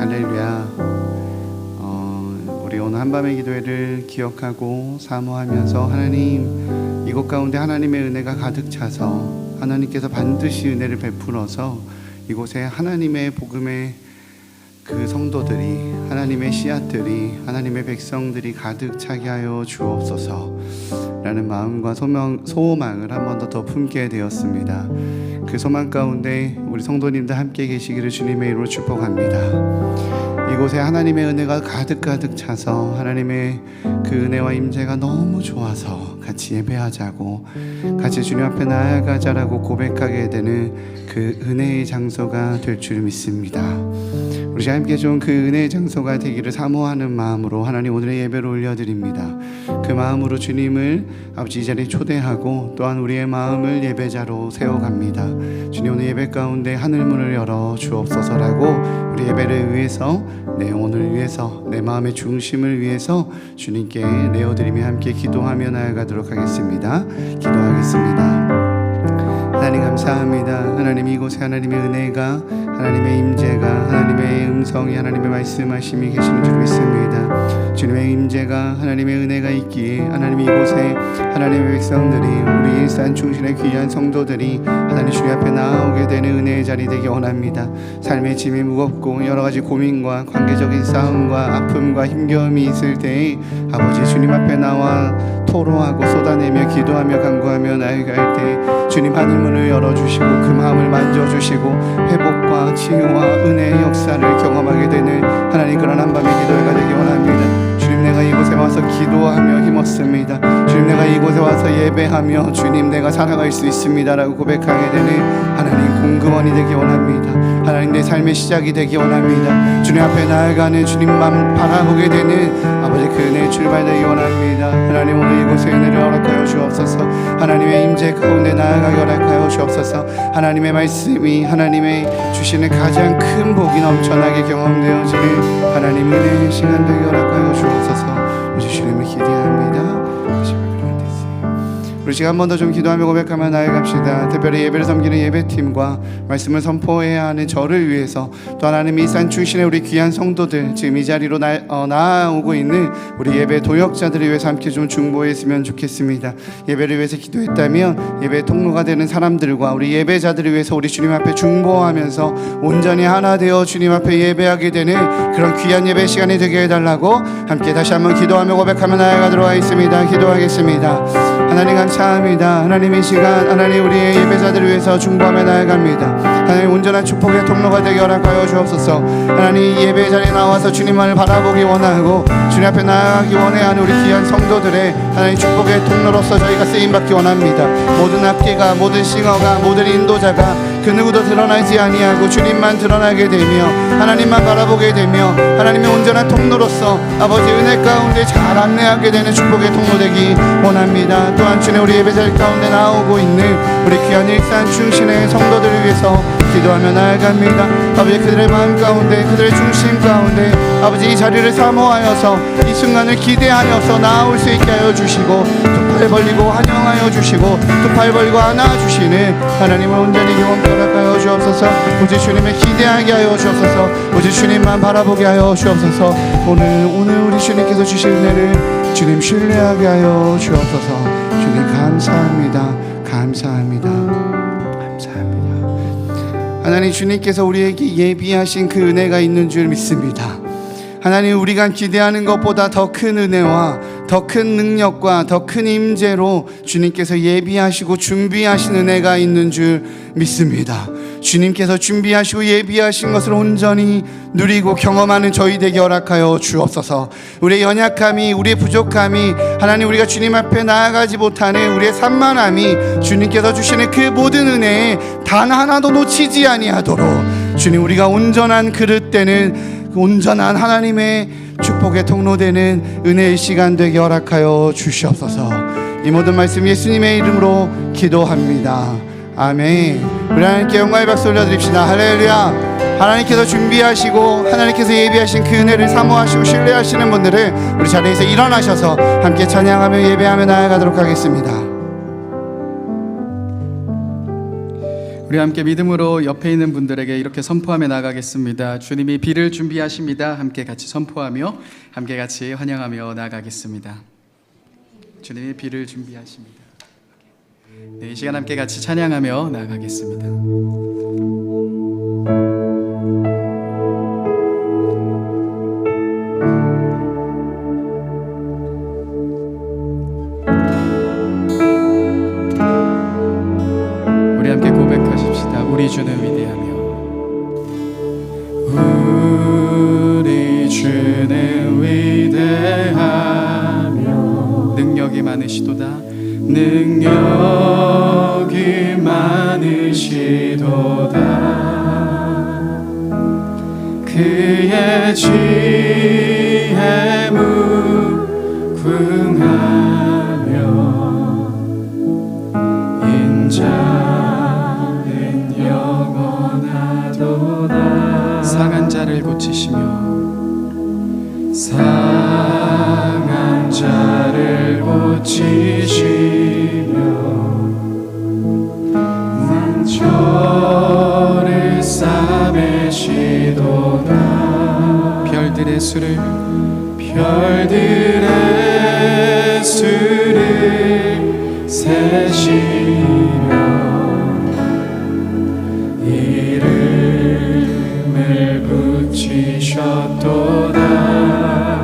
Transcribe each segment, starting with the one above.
할렐루야. 우리 오늘 한밤의 기도회를 기억하고 사모하면서 하나님, 이곳 가운데 하나님의 은혜가 가득 차서 하나님께서 반드시 은혜를 베풀어서 이곳에 하나님의 복음의 그 성도들이, 하나님의 씨앗들이, 하나님의 백성들이 가득 차게 하여 주옵소서 라는 마음과 소망을 한 번 더 품게 되었습니다. 그 소망 가운데 우리 성도님들 함께 계시기를 주님의 이름으로 축복합니다. 이곳에 하나님의 은혜가 가득 차서 하나님의 그 은혜와 임재가 너무 좋아서 같이 예배하자고, 같이 주님 앞에 나아가자라고 고백하게 되는 그 은혜의 장소가 될 줄 믿습니다. 우리 함께 좀 그 은혜의 장소가 되기를 사모하는 마음으로 하나님 오늘의 예배를 올려드립니다. 그 마음으로 주님을 아버지 이 자리에 초대하고 또한 우리의 마음을 예배자로 세워갑니다. 주님, 오늘 예배 가운데 하늘문을 열어 주옵소서라고 우리 예배를 위해서, 내 오늘 위해서, 내 마음의 중심을 위해서 주님께 내어드리며 함께 기도하며 나아가도록 하겠습니다. 기도하겠습니다. 하나님 감사합니다. 하나님, 이곳에 하나님의 은혜가, 하나님의 임재가, 하나님의 음성이, 하나님의 말씀하심이 계시는 줄 믿습니다. 주님의 임재가, 하나님의 은혜가 있기에 하나님 이곳에 하나님의 백성들이, 우리 일산 충신의 귀한 성도들이 하나님 주님 앞에 나오게 되는 은혜의 자리 되기 원합니다. 삶의 짐이 무겁고 여러 가지 고민과 관계적인 싸움과 아픔과 힘겨움이 있을 때에 아버지 주님 앞에 나와 토로하고 쏟아내며 기도하며 간구하며 나아갈 때 주님 하늘문을 열어주시고 그 마음을 만져주시고 회복과 치유와 은혜의 역사를 경험하게 되는 하나님, 그런 한밤의 기도회가 되기 원합니다. 주님, 내가 이곳에 와서 기도하며 힘없습니다. 주님, 내가 이곳에 와서 예배하며 주님 내가 살아갈 수 있습니다 라고 고백하게 되는 하나님 공급원이 되기 원합니다. 하나님, 내 삶의 시작이 되기 원합니다. 주님 앞에 나아가는 주님만 바라보게 되는 아버지 그 은혜의 출발 되기 원합니다. 하나님, 오늘 이곳에 은혜를 허락하여 주옵소서. 하나님의 임재 가운데 나아가게 허락하여 주옵소서. 하나님의 말씀이 하나님의 주시는 가장 큰 복이 넘쳐나게 경험되어지는 하나님 은혜의 시간 되게 허락하여 주옵소서. 우리 주님을 기대합니다. 우리 지금 한 번 더 좀 기도하며 고백하며 나아갑시다. 특별히 예배를 섬기는 예배팀과 말씀을 선포해야 하는 저를 위해서, 또 하나님 일산 출신의 우리 귀한 성도들, 지금 이 자리로 나아오고 있는 우리 예배 도역자들을 위해서 함께 좀 중보했으면 좋겠습니다. 예배를 위해서 기도했다면 예배 통로가 되는 사람들과 우리 예배자들을 위해서 우리 주님 앞에 중보하면서 온전히 하나 되어 주님 앞에 예배하게 되는 그런 귀한 예배 시간이 되게 해달라고 함께 다시 한번 기도하며 고백하며 나아가도록 하겠습니다. 기도하겠습니다. 하나님 감사합니다. 하나님, 이 시간 하나님 우리의 예배자들을 위해서 중보하며 나아갑니다. 하나님, 온전한 축복의 통로가 되게 허락하여 주옵소서. 하나님, 예배 자리에 나와서 주님만을 바라보기 원하고 주님 앞에 나아가기 원해하는 우리 귀한 성도들의 하나님 축복의 통로로서 저희가 쓰임받기 원합니다. 모든 악기가, 모든 싱어가, 모든 인도자가 그 누구도 드러나지 아니하고 주님만 드러나게 되며 하나님만 바라보게 되며 하나님의 온전한 통로로서 아버지 은혜 가운데 잘 안내하게 되는 축복의 통로 되기 원합니다. 또한 주님, 우리 예배자리 가운데 나오고 있는 우리 귀한 일산 충신의 성도들을 위해서 기도하며 나아갑니다. 아버지, 그들의 마음 가운데, 그들의 중심 가운데 아버지 이 자리를 사모하여서 이 순간을 기대하여서 나아올 수 있게 하여 주시고 두 팔 벌리고 환영하여 주시고 두 팔 벌리고 안아주시는 하나님을 온전히 경험케 허락하여 주옵소서. 오직 주님을 기대하게 하여 주옵소서. 오직 주님만 바라보게 하여 주옵소서. 오늘 우리 주님께서 주신 은혜를 주님 신뢰하게 하여 주옵소서. 주님 감사합니다. 감사합니다. 감사합니다. 하나님, 주님께서 우리에게 예비하신 그 은혜가 있는 줄 믿습니다. 하나님, 우리가 기대하는 것보다 더 큰 은혜와 더 큰 능력과 더 큰 임재로 주님께서 예비하시고 준비하신 은혜가 있는 줄 믿습니다. 주님께서 준비하시고 예비하신 것을 온전히 누리고 경험하는 저희 되게 허락하여 주옵소서. 우리의 연약함이, 우리의 부족함이, 하나님 우리가 주님 앞에 나아가지 못하는 우리의 산만함이 주님께서 주시는 그 모든 은혜에 단 하나도 놓치지 아니하도록 주님, 우리가 온전한 그릇 되는 온전한 하나님의 축복의 통로 되는 은혜의 시간 되게 허락하여 주시옵소서. 이 모든 말씀 예수님의 이름으로 기도합니다. 아멘. 우리 하나님께 영광의 박수 올려드립시다. 할렐루야. 하나님께서 준비하시고 하나님께서 예비하신 그 은혜를 사모하시고 신뢰하시는 분들은 우리 자리에서 일어나셔서 함께 찬양하며 예배하며 나아가도록 하겠습니다. 우리 함께 믿음으로 옆에 있는 분들에게 이렇게 선포하며 나가겠습니다. 주님이 비를 준비하십니다. 함께 같이 선포하며 함께 같이 환영하며 나가겠습니다. 주님이 비를 준비하십니다. 네, 이 시간 함께 같이 찬양하며 나가겠습니다. 우리 함께 고백하십시다. 우리 주는 위대하며 우리 주는 위대하며 능력이 많으시도다 능력이 많으시도다 그의 지혜 무궁하며 인자는 영원하도다 상한 자를 고치시며 상한 자를 고치시며 저를 싸매시도다 별들의 수를 세시며 이름을 붙이셨도다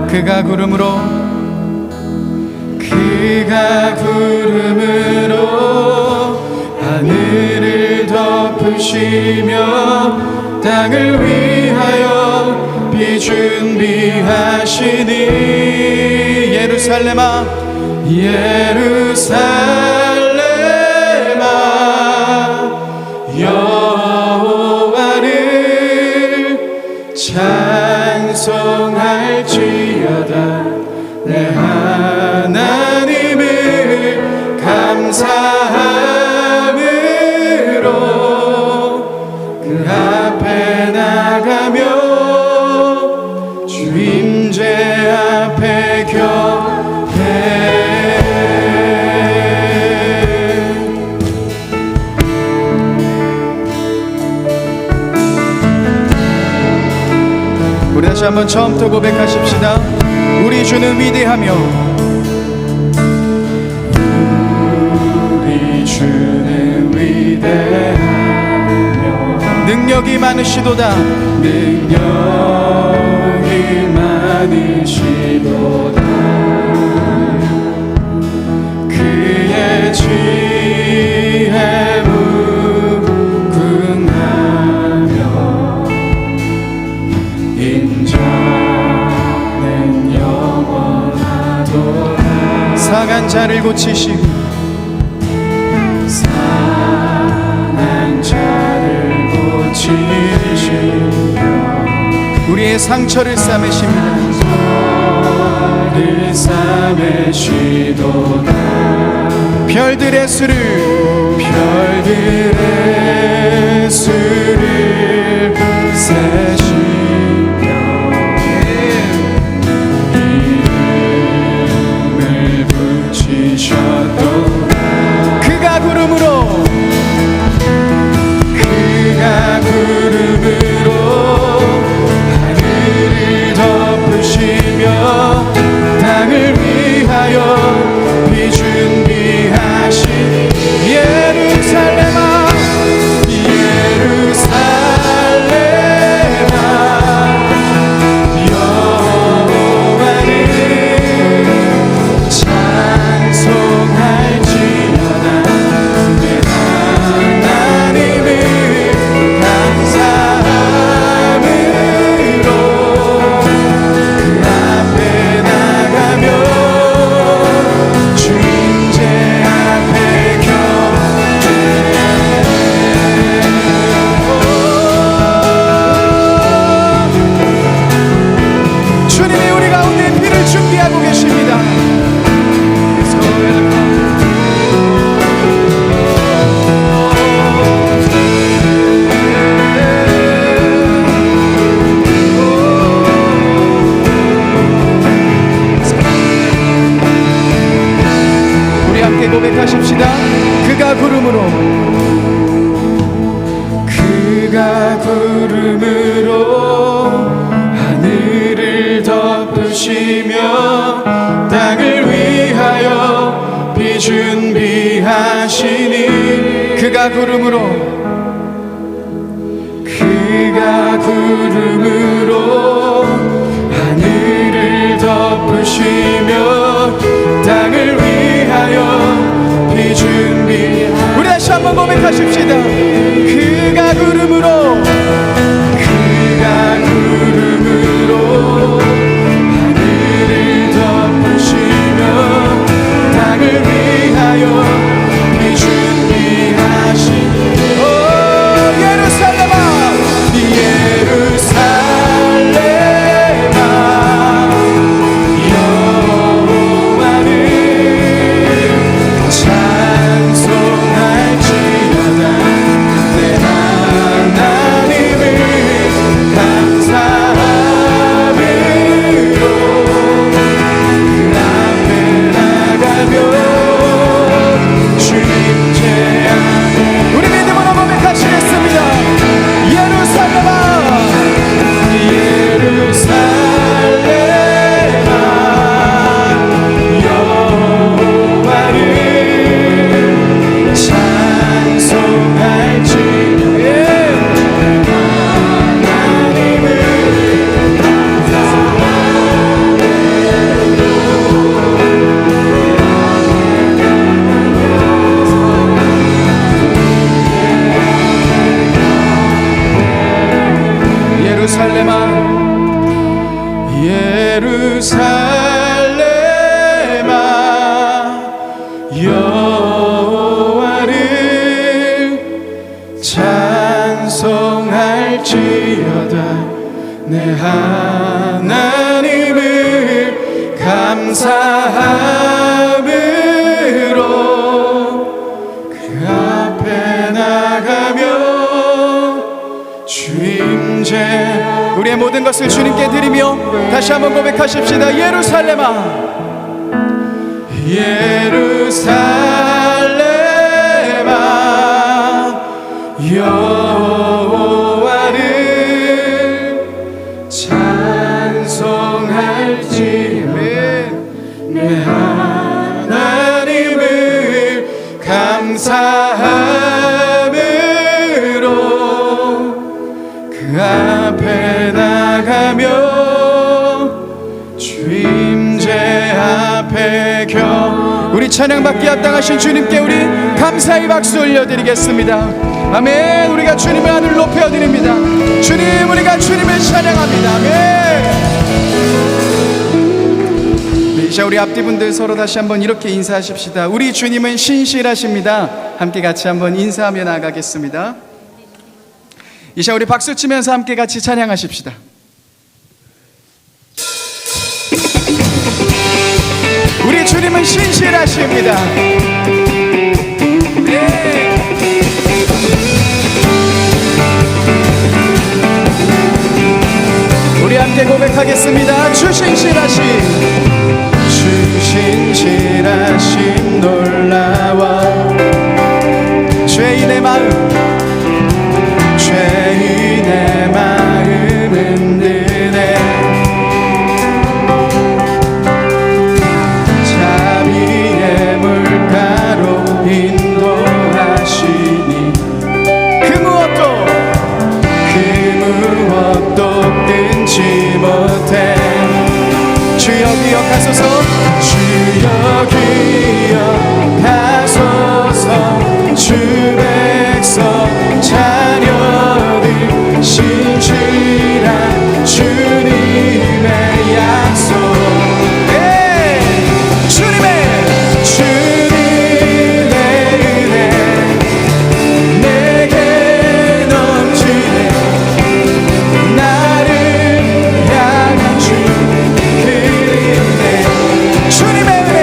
그가 구름으로 하늘을 덮으시며 땅을 위하여 비 준비하시니 예루살렘아 여호와를 찬송할지어다 내 하나님을 감사함으로 그 앞에 나가며 주 임재 앞에 격해 우리 다시 한번 처음부터 고백하십시다. 우리 주는 위대하며 우리 주는 위대하며 능력이 많으시도다 능력이 많으시도다 그의 지혜 무궁하며 인자는 영원하도다 상한 자를 고치시고 상한 자를 고치시며 우리의 상처를 싸매십니다 별들의 수를 세시며 이름을 붙이셨도다 그가 구름으로 하늘을 덮으시며 땅을 위하여 비 준비하신 예루살렘아 그가 구름으로 하늘을 덮으시며 땅을 위하여 비 준비. 우리 다시 한번 고백하십시다. 그가 구름으로 하늘을 덮으시며 땅을 위하여 비 준비하신 예루살렘아 여호와를 찬송할지어다. 내 하나님을 감사함으로 그 앞에 나가며 주님 제안에 우리 믿음으로 고백하시겠습니다. 예루살렘아 여호와를 찬송할지어다. 하나님을 예루살렘아 예루살렘아 여호와를 찬송할지어다. 내 하나님을 감사함으로 그 앞에 나가며 주임제. 우리의 모든 것을 주님께 드리며 다시 한번 고백하십시다. 예루살렘아 예루살렘아 여호와를 찬송할지어다. 내 하나님을 감사함으로 그 앞에 나가며 주임제 앞에 우리 찬양받기 합당하신 주님께 우리 감사의 박수 올려드리겠습니다. 아멘. 우리가 주님의 하늘 높여드립니다. 주님, 우리가 주님을 찬양합니다. 아멘. 네, 이제 우리 앞뒤분들 서로 다시 한번 이렇게 인사하십시다. 우리 주님은 신실하십니다. 함께 같이 한번 인사하며 나가겠습니다. 이제 우리 박수 치면서 함께 같이 찬양하십시다. 우리 주님은 신실하십니다. 네. 우리 함께 고백하겠습니다. 주 신실하심, 주 신실하심 놀라워 죄인의 마음 흔드네. 자비의 물가로 인도하시니 그 무엇도 끊지 못해. 주여 기억하소서, 주여 기억하소서. 주 백성 자녀들 신실한 주님의 약속. 주님의 은혜 내게 넘치네. 나를 향한 주 그 은혜. 주님의 은혜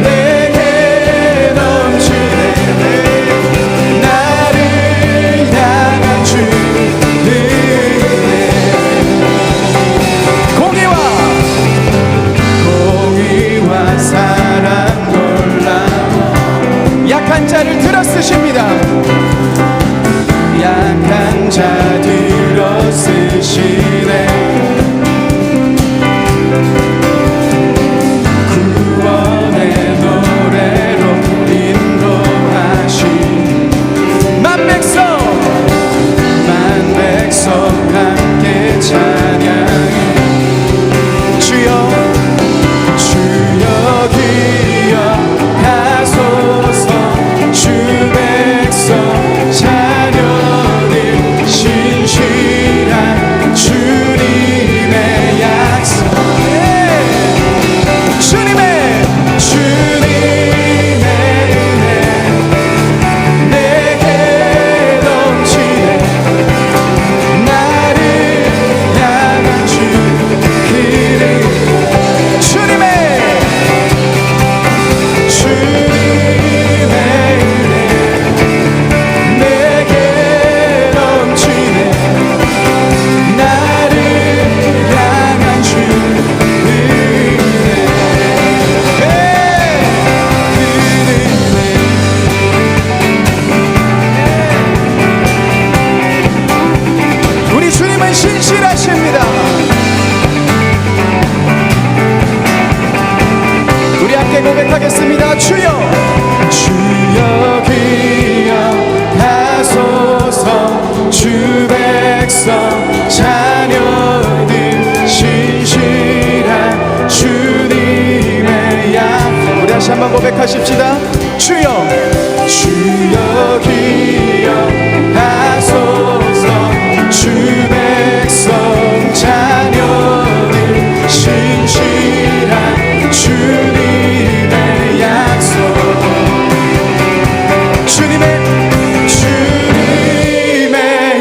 내게 넘치네. 나를 향한 주 그 은혜. 공의와 사랑 놀라워 약한 자를 들어 쓰십니다. 약한 자 들어 쓰시네. 고백하십시다. 주여 주여 기억하소서. 주 백성 자녀들 신실한 주님의 약속. 주님의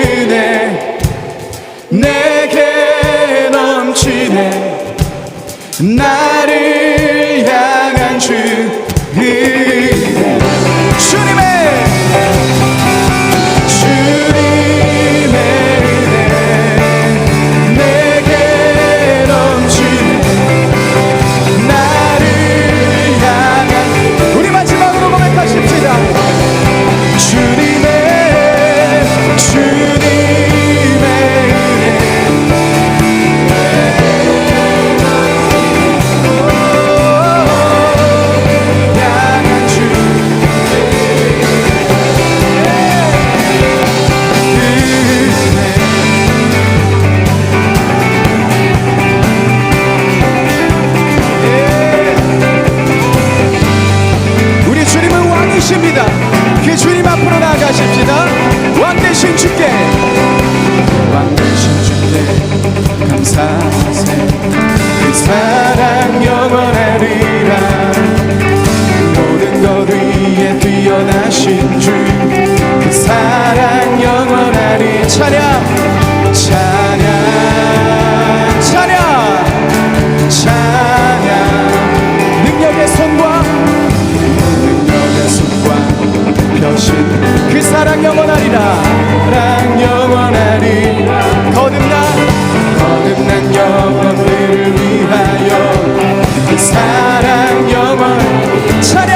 은혜 내게 넘치네. 나를 향한 주 은혜. 주님의 은혜 내게 넘치네. 나를 향한. 우리 마지막으로 고백하십시다. 주님의 우리 주님은 왕이십니다. 그 주님 앞으로 나아가십시다. 왕 되신 주께, 왕 되신 주께 감사하세. 그 사랑 영원하리라. 모든 것 위에 뛰어나신 주, 그 사랑 영원하리. 찬양 찬양 찬양 찬양. 능력의 손과 펴신 그 사랑 영원하리라. 사랑 영원하리라. 거듭난 영혼들을 위하여 그 사랑 영원. 찬양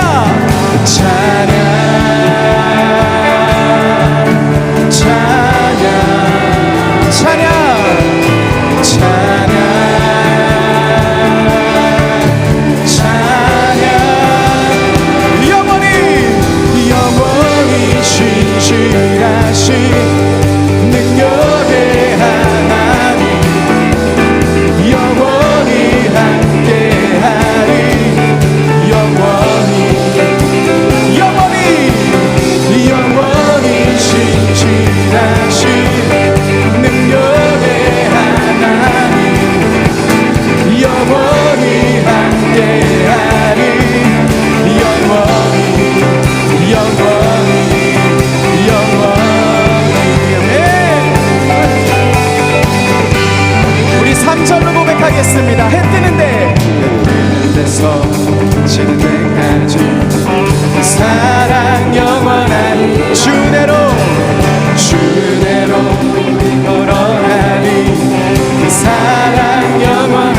찬양 찬양 찬양 찬양 찬양. 영원히 신실하신 능력의 하나님, 영원히 함께하리. 영원히 신실하신 능력의 하나님, 영원히 함께하리. 영원히 우리 3절로 고백하겠습니다. 해 뜨는 데서 지는 데까지 그 사랑 영원한 주대로 걸어가리. 그 사랑 영원한.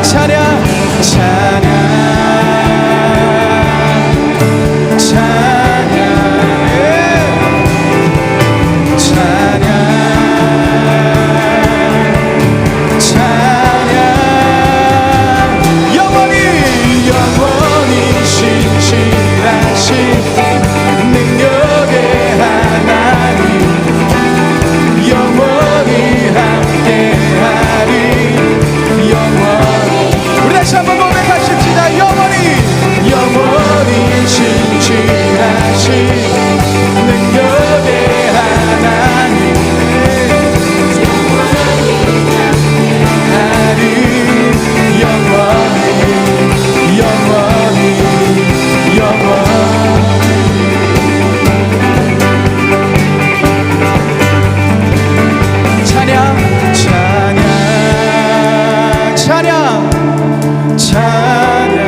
찬양 찬양 찬양 찬양 찬양. 영원히 신실하신 능력의 하나님, 영원히 함께하리. 영원히. 우리 다시 한번 고백하십시다. 영원히 신실하신 능력의 하나님, 찬양 찬양 찬양 찬양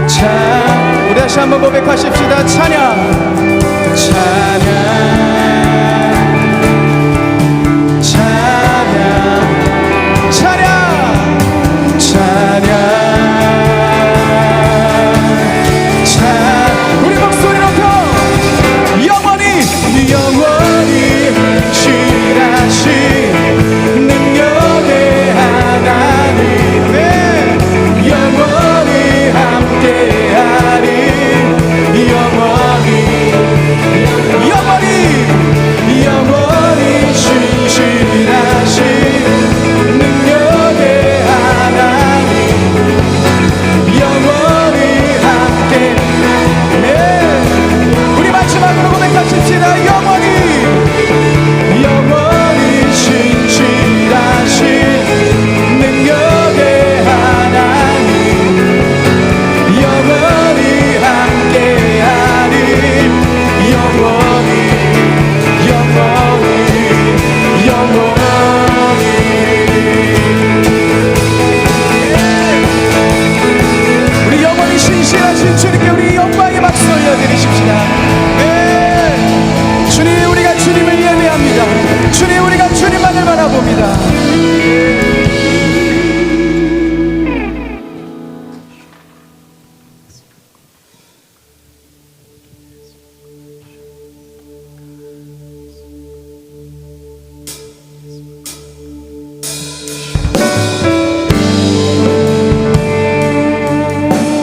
찬양. 우리 다시 한번 고백하십시다. 찬양 찬양 찬양 찬양 찬양 찬양. 우리 목소리 높여. 영원히 신실하신 능력의 하나님, 영원히 함께하리. 영원히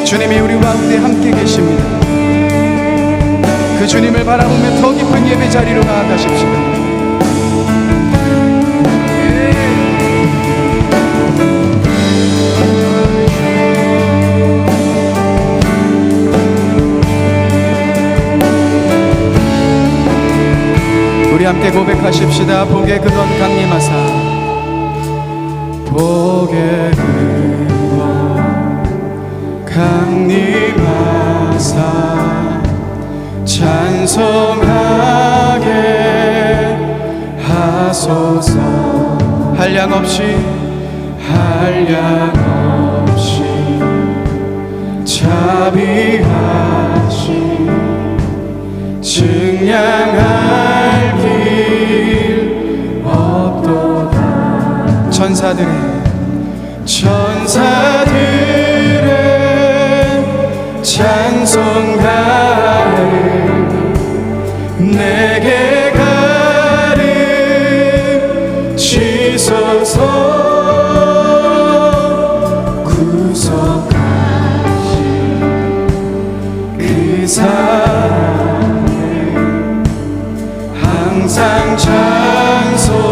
주님이 우리 가운데 함께 계십니다. 그 주님을 바라보며 더 깊은 예배 자리로 나아가십시다. 우리 함께 고백하십시다. 복의 근원 강림하사, 복의 근원 강림하사, 찬송하게 하소서. 한량 없이 자비하시 증량할 길 없도다. 천사들의 찬송가를 내게 가르치소서. 구속하신 그 사랑에 항상 찬송합니다.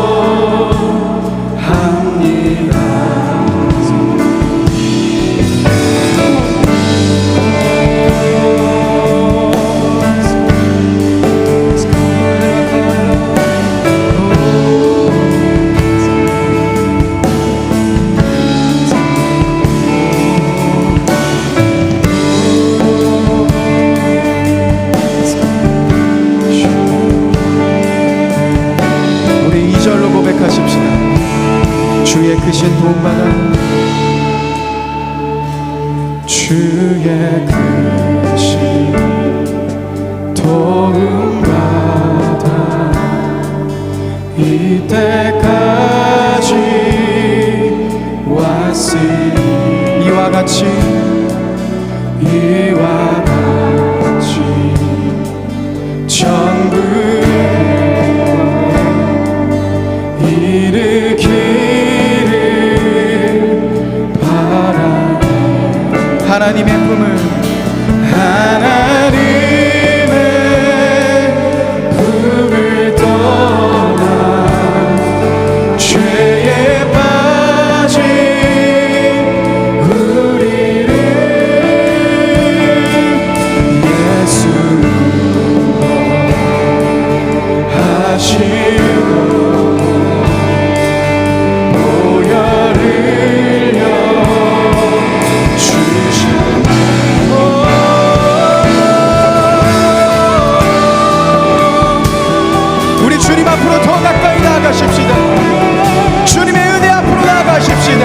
주의 크신 도움받아, 주의 크신 도움받아 이때까지 왔으니 이와 같이 정부에 하나님의 품을 떠나 죄에 빠진 우리를 예수로 하시고 앞으로 더 가까이 나아가십시다. 주님의 은혜 앞으로 나아가십시다.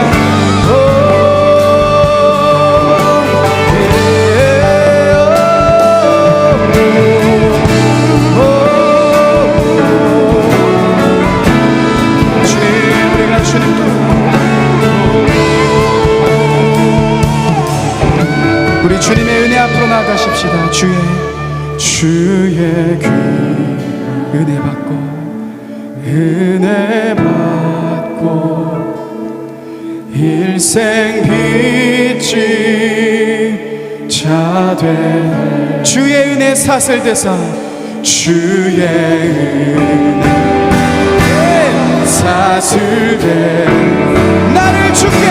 주님, 우리가 주님도 우리 주님의 은혜 앞으로 나아가십시다. 주의 그 은혜 받고 일생 빚진 자되 주의 은혜 사슬되사 주의 은혜 사슬되 나를 주께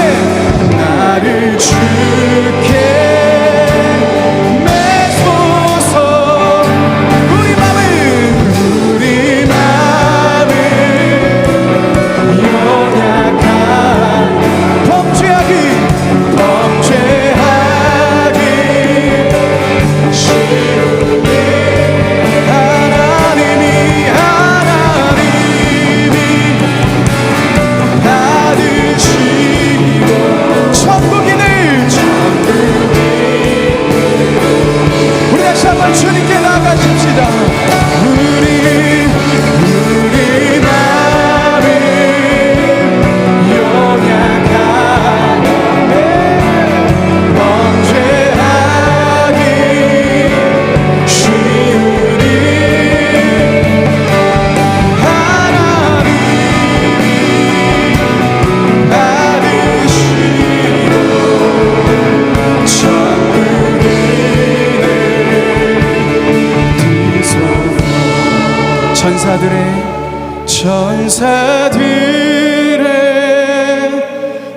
매소서. 우리 마음을 범죄하기 쉬우니 하나님이 받으시 천사들의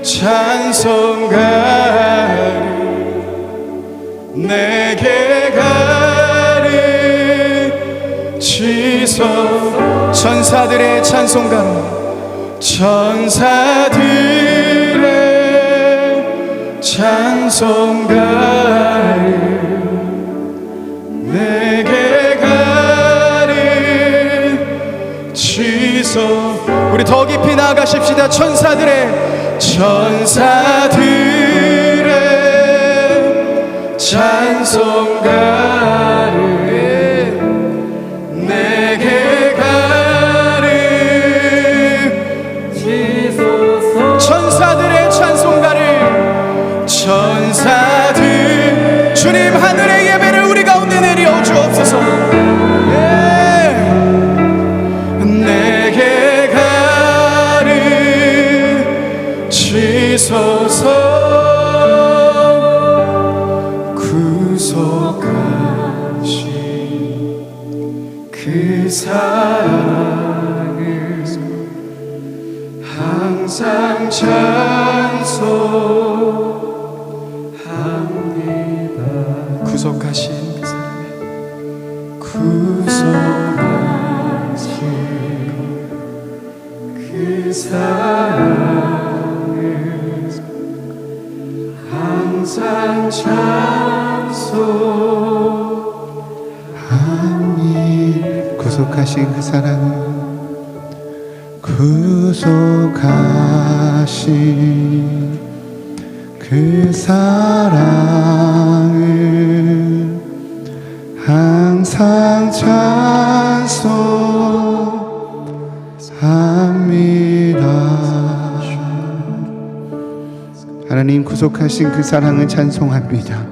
찬송가를 내게 가르치소. 천사들의 찬송가를, 천사들의 찬송가를 내게 가르치소. 우리 더 깊이 나아가십시다. 천사들의 찬송가를 내게 가르치소서. 천사들의 찬송가를, 천사들, 주님 하늘의 예배를 우리 가운데 내려 주옵소서. 내게 가르치소서. 구속하신 그 사랑을 항상 찬송합니다. 구속하신 그 사랑을, 구속하신 그 사랑을 항상 찬송합니다. 구속하신 그 사랑을, 구속하신 그 사랑을 항상 찬송합니다. 하나님, 구속하신 그 사랑을 찬송합니다.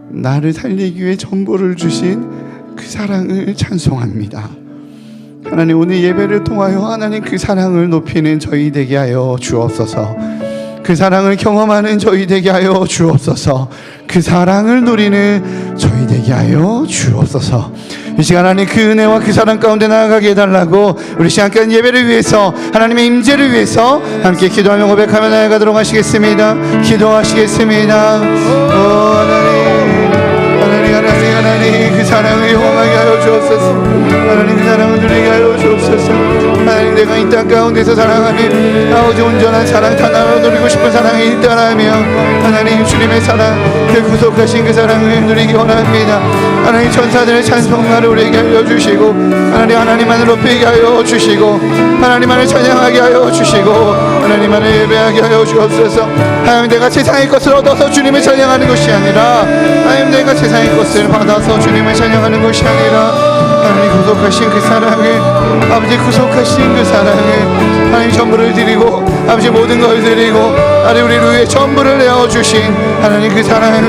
나를 살리기 위해 전부를 주신 그 사랑을 찬송합니다. 하나님, 오늘 예배를 통하여 하나님 그 사랑을 높이는 저희 되게 하여 주옵소서. 그 사랑을 경험하는 저희 되게 하여 주옵소서. 그 사랑을 누리는 저희 되게 하여 주옵소서. 이 시간 하나님 그 은혜와 그 사랑 가운데 나아가게 해달라고, 우리 시간간 예배를 위해서, 하나님의 임재를 위해서 함께 기도하며 고백하며 나아가도록 하시겠습니다. 기도하시겠습니다. 하나님 그 사랑을 영원하게 하여 주옵소서. 하나님 그 사랑을 누리게 하여 주옵소서. 하나님, 내가 이 땅 가운데서 사랑하는 아버지 온전한 사랑, 하나로 누리고 싶은 사랑이 있다라며 하나님 주님의 사랑, 그 구속하신 그 사랑을 누리기 원합니다. 하나님, 천사들의 찬송가를 우리에게 알려주시고, 하나님만을 높이게 하여 주시고, 하나님만을 찬양하게 하여 주시고, 하나님만을 예배하게 하여 주옵소서. 하나님, 내가 세상의 것을 얻어서 주님을 찬양하는 것이 아니라, 하나님, 내가 세상의 것을 받아서 주님을 찬양하는 것이 아니라, 하나님 구속하신 그 사랑을, 아버지 구속하신 그 사랑을 하나님 전부를 드리고, 아버지 모든 걸 드리고, 하나님 우리를 위해 전부를 내어주신 하나님 그 사랑을,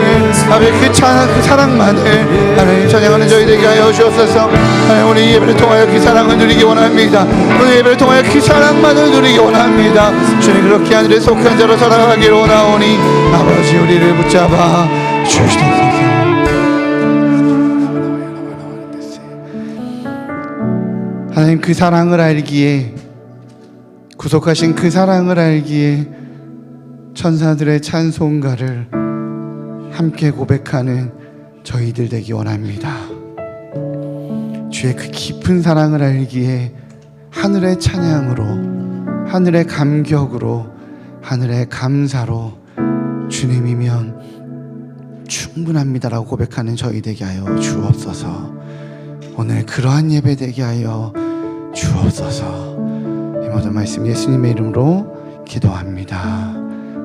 아버지 그 사랑만을 하나님 찬양하는 저희 되게 하여 주옵소서. 하나님, 오늘 이 예배를 통하여 그 사랑을 누리기 원합니다. 오늘 예배를 통하여 그 사랑만을 누리기 원합니다. 주님, 그렇게 하늘에 속한 자로 살아가기를 원하오니 아버지 우리를 붙잡아 주시옵소서. 하나님, 그 사랑을 알기에, 구속하신 그 사랑을 알기에 천사들의 찬송가를 함께 고백하는 저희들 되기 원합니다. 주의 그 깊은 사랑을 알기에 하늘의 찬양으로, 하늘의 감격으로, 하늘의 감사로 주님이면 충분합니다라고 고백하는 저희 되게 하여 주옵소서. 오늘 그러한 예배 되게 하여 주옵소서. 이 모든 말씀 예수님의 이름으로 기도합니다.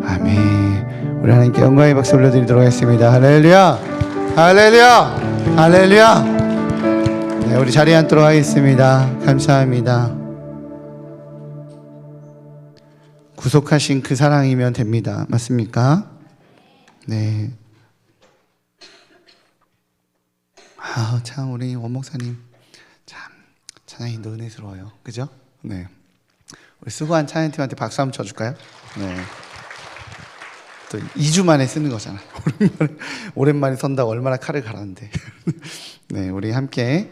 아멘. 우리 하나님께 영광의 박수 올려드리도록 하겠습니다. 할렐루야, 할렐루야, 할렐루야. 네, 우리 자리에 앉도록 하겠습니다. 감사합니다. 구속하신 그 사랑이면 됩니다. 맞습니까? 네. 참 우리 원 목사님 참 찬양이 은혜스러워요. 그죠? 네. 우리 수고한 찬양팀한테 박수 한번 쳐줄까요? 네. 또 2주 만에 쓰는 거잖아. 오랜만에 선다고 얼마나 칼을 갈았는데. 네, 우리 함께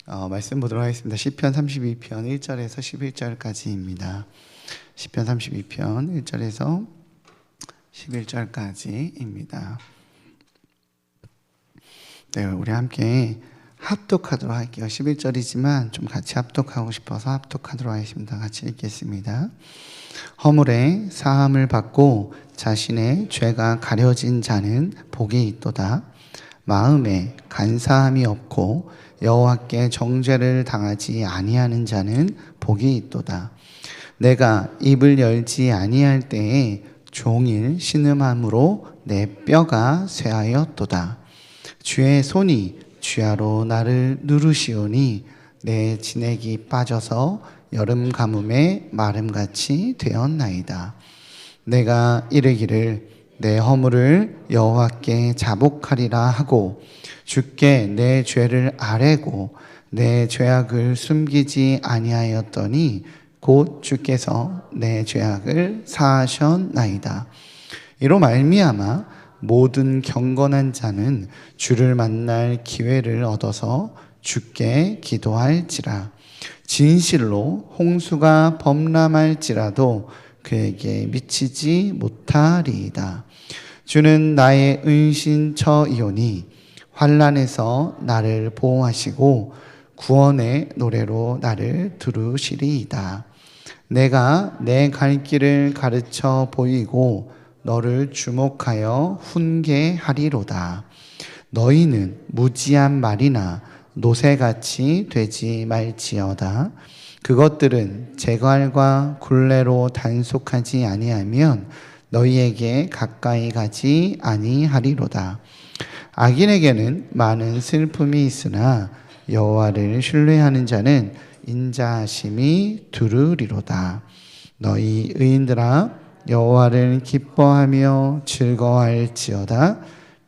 말씀 보도록 하겠습니다. 시편 32편 1절에서 11절까지입니다. 시편 32편 1절에서 11절까지입니다. 네, 우리 함께 합독하도록 할게요. 11절이지만 좀 같이 합독하고 싶어서 합독하도록 하겠습니다. 같이 읽겠습니다. 허물에 사함을 받고 자신의 죄가 가려진 자는 복이 있도다. 마음에 간사함이 없고 여호와께 정죄를 당하지 아니하는 자는 복이 있도다. 내가 입을 열지 아니할 때에 종일 신음함으로 내 뼈가 쇠하였도다. 주의 손이 쥐하로 나를 누르시오니 내 진액이 빠져서 여름 가뭄에 마름같이 되었나이다. 내가 이르기를 내 허물을 여호와께 자복하리라 하고 주께 내 죄를 아뢰고 내 죄악을 숨기지 아니하였더니 곧 주께서 내 죄악을 사하셨나이다. 이로 말미암아 모든 경건한 자는 주를 만날 기회를 얻어서 주께 기도할지라. 진실로 홍수가 범람할지라도 그에게 미치지 못하리이다. 주는 나의 은신처이오니 환난에서 나를 보호하시고 구원의 노래로 나를 들으시리이다. 내가 내 갈 길을 가르쳐 보이고 너를 주목하여 훈계하리로다. 너희는 무지한 말이나 노새같이 되지 말지어다. 그것들은 재갈과 굴레로 단속하지 아니하면 너희에게 가까이 가지 아니하리로다. 악인에게는 많은 슬픔이 있으나 여호와를 신뢰하는 자는 인자하심이 두르리로다. 너희 의인들아 여호와를 기뻐하며 즐거워할지어다.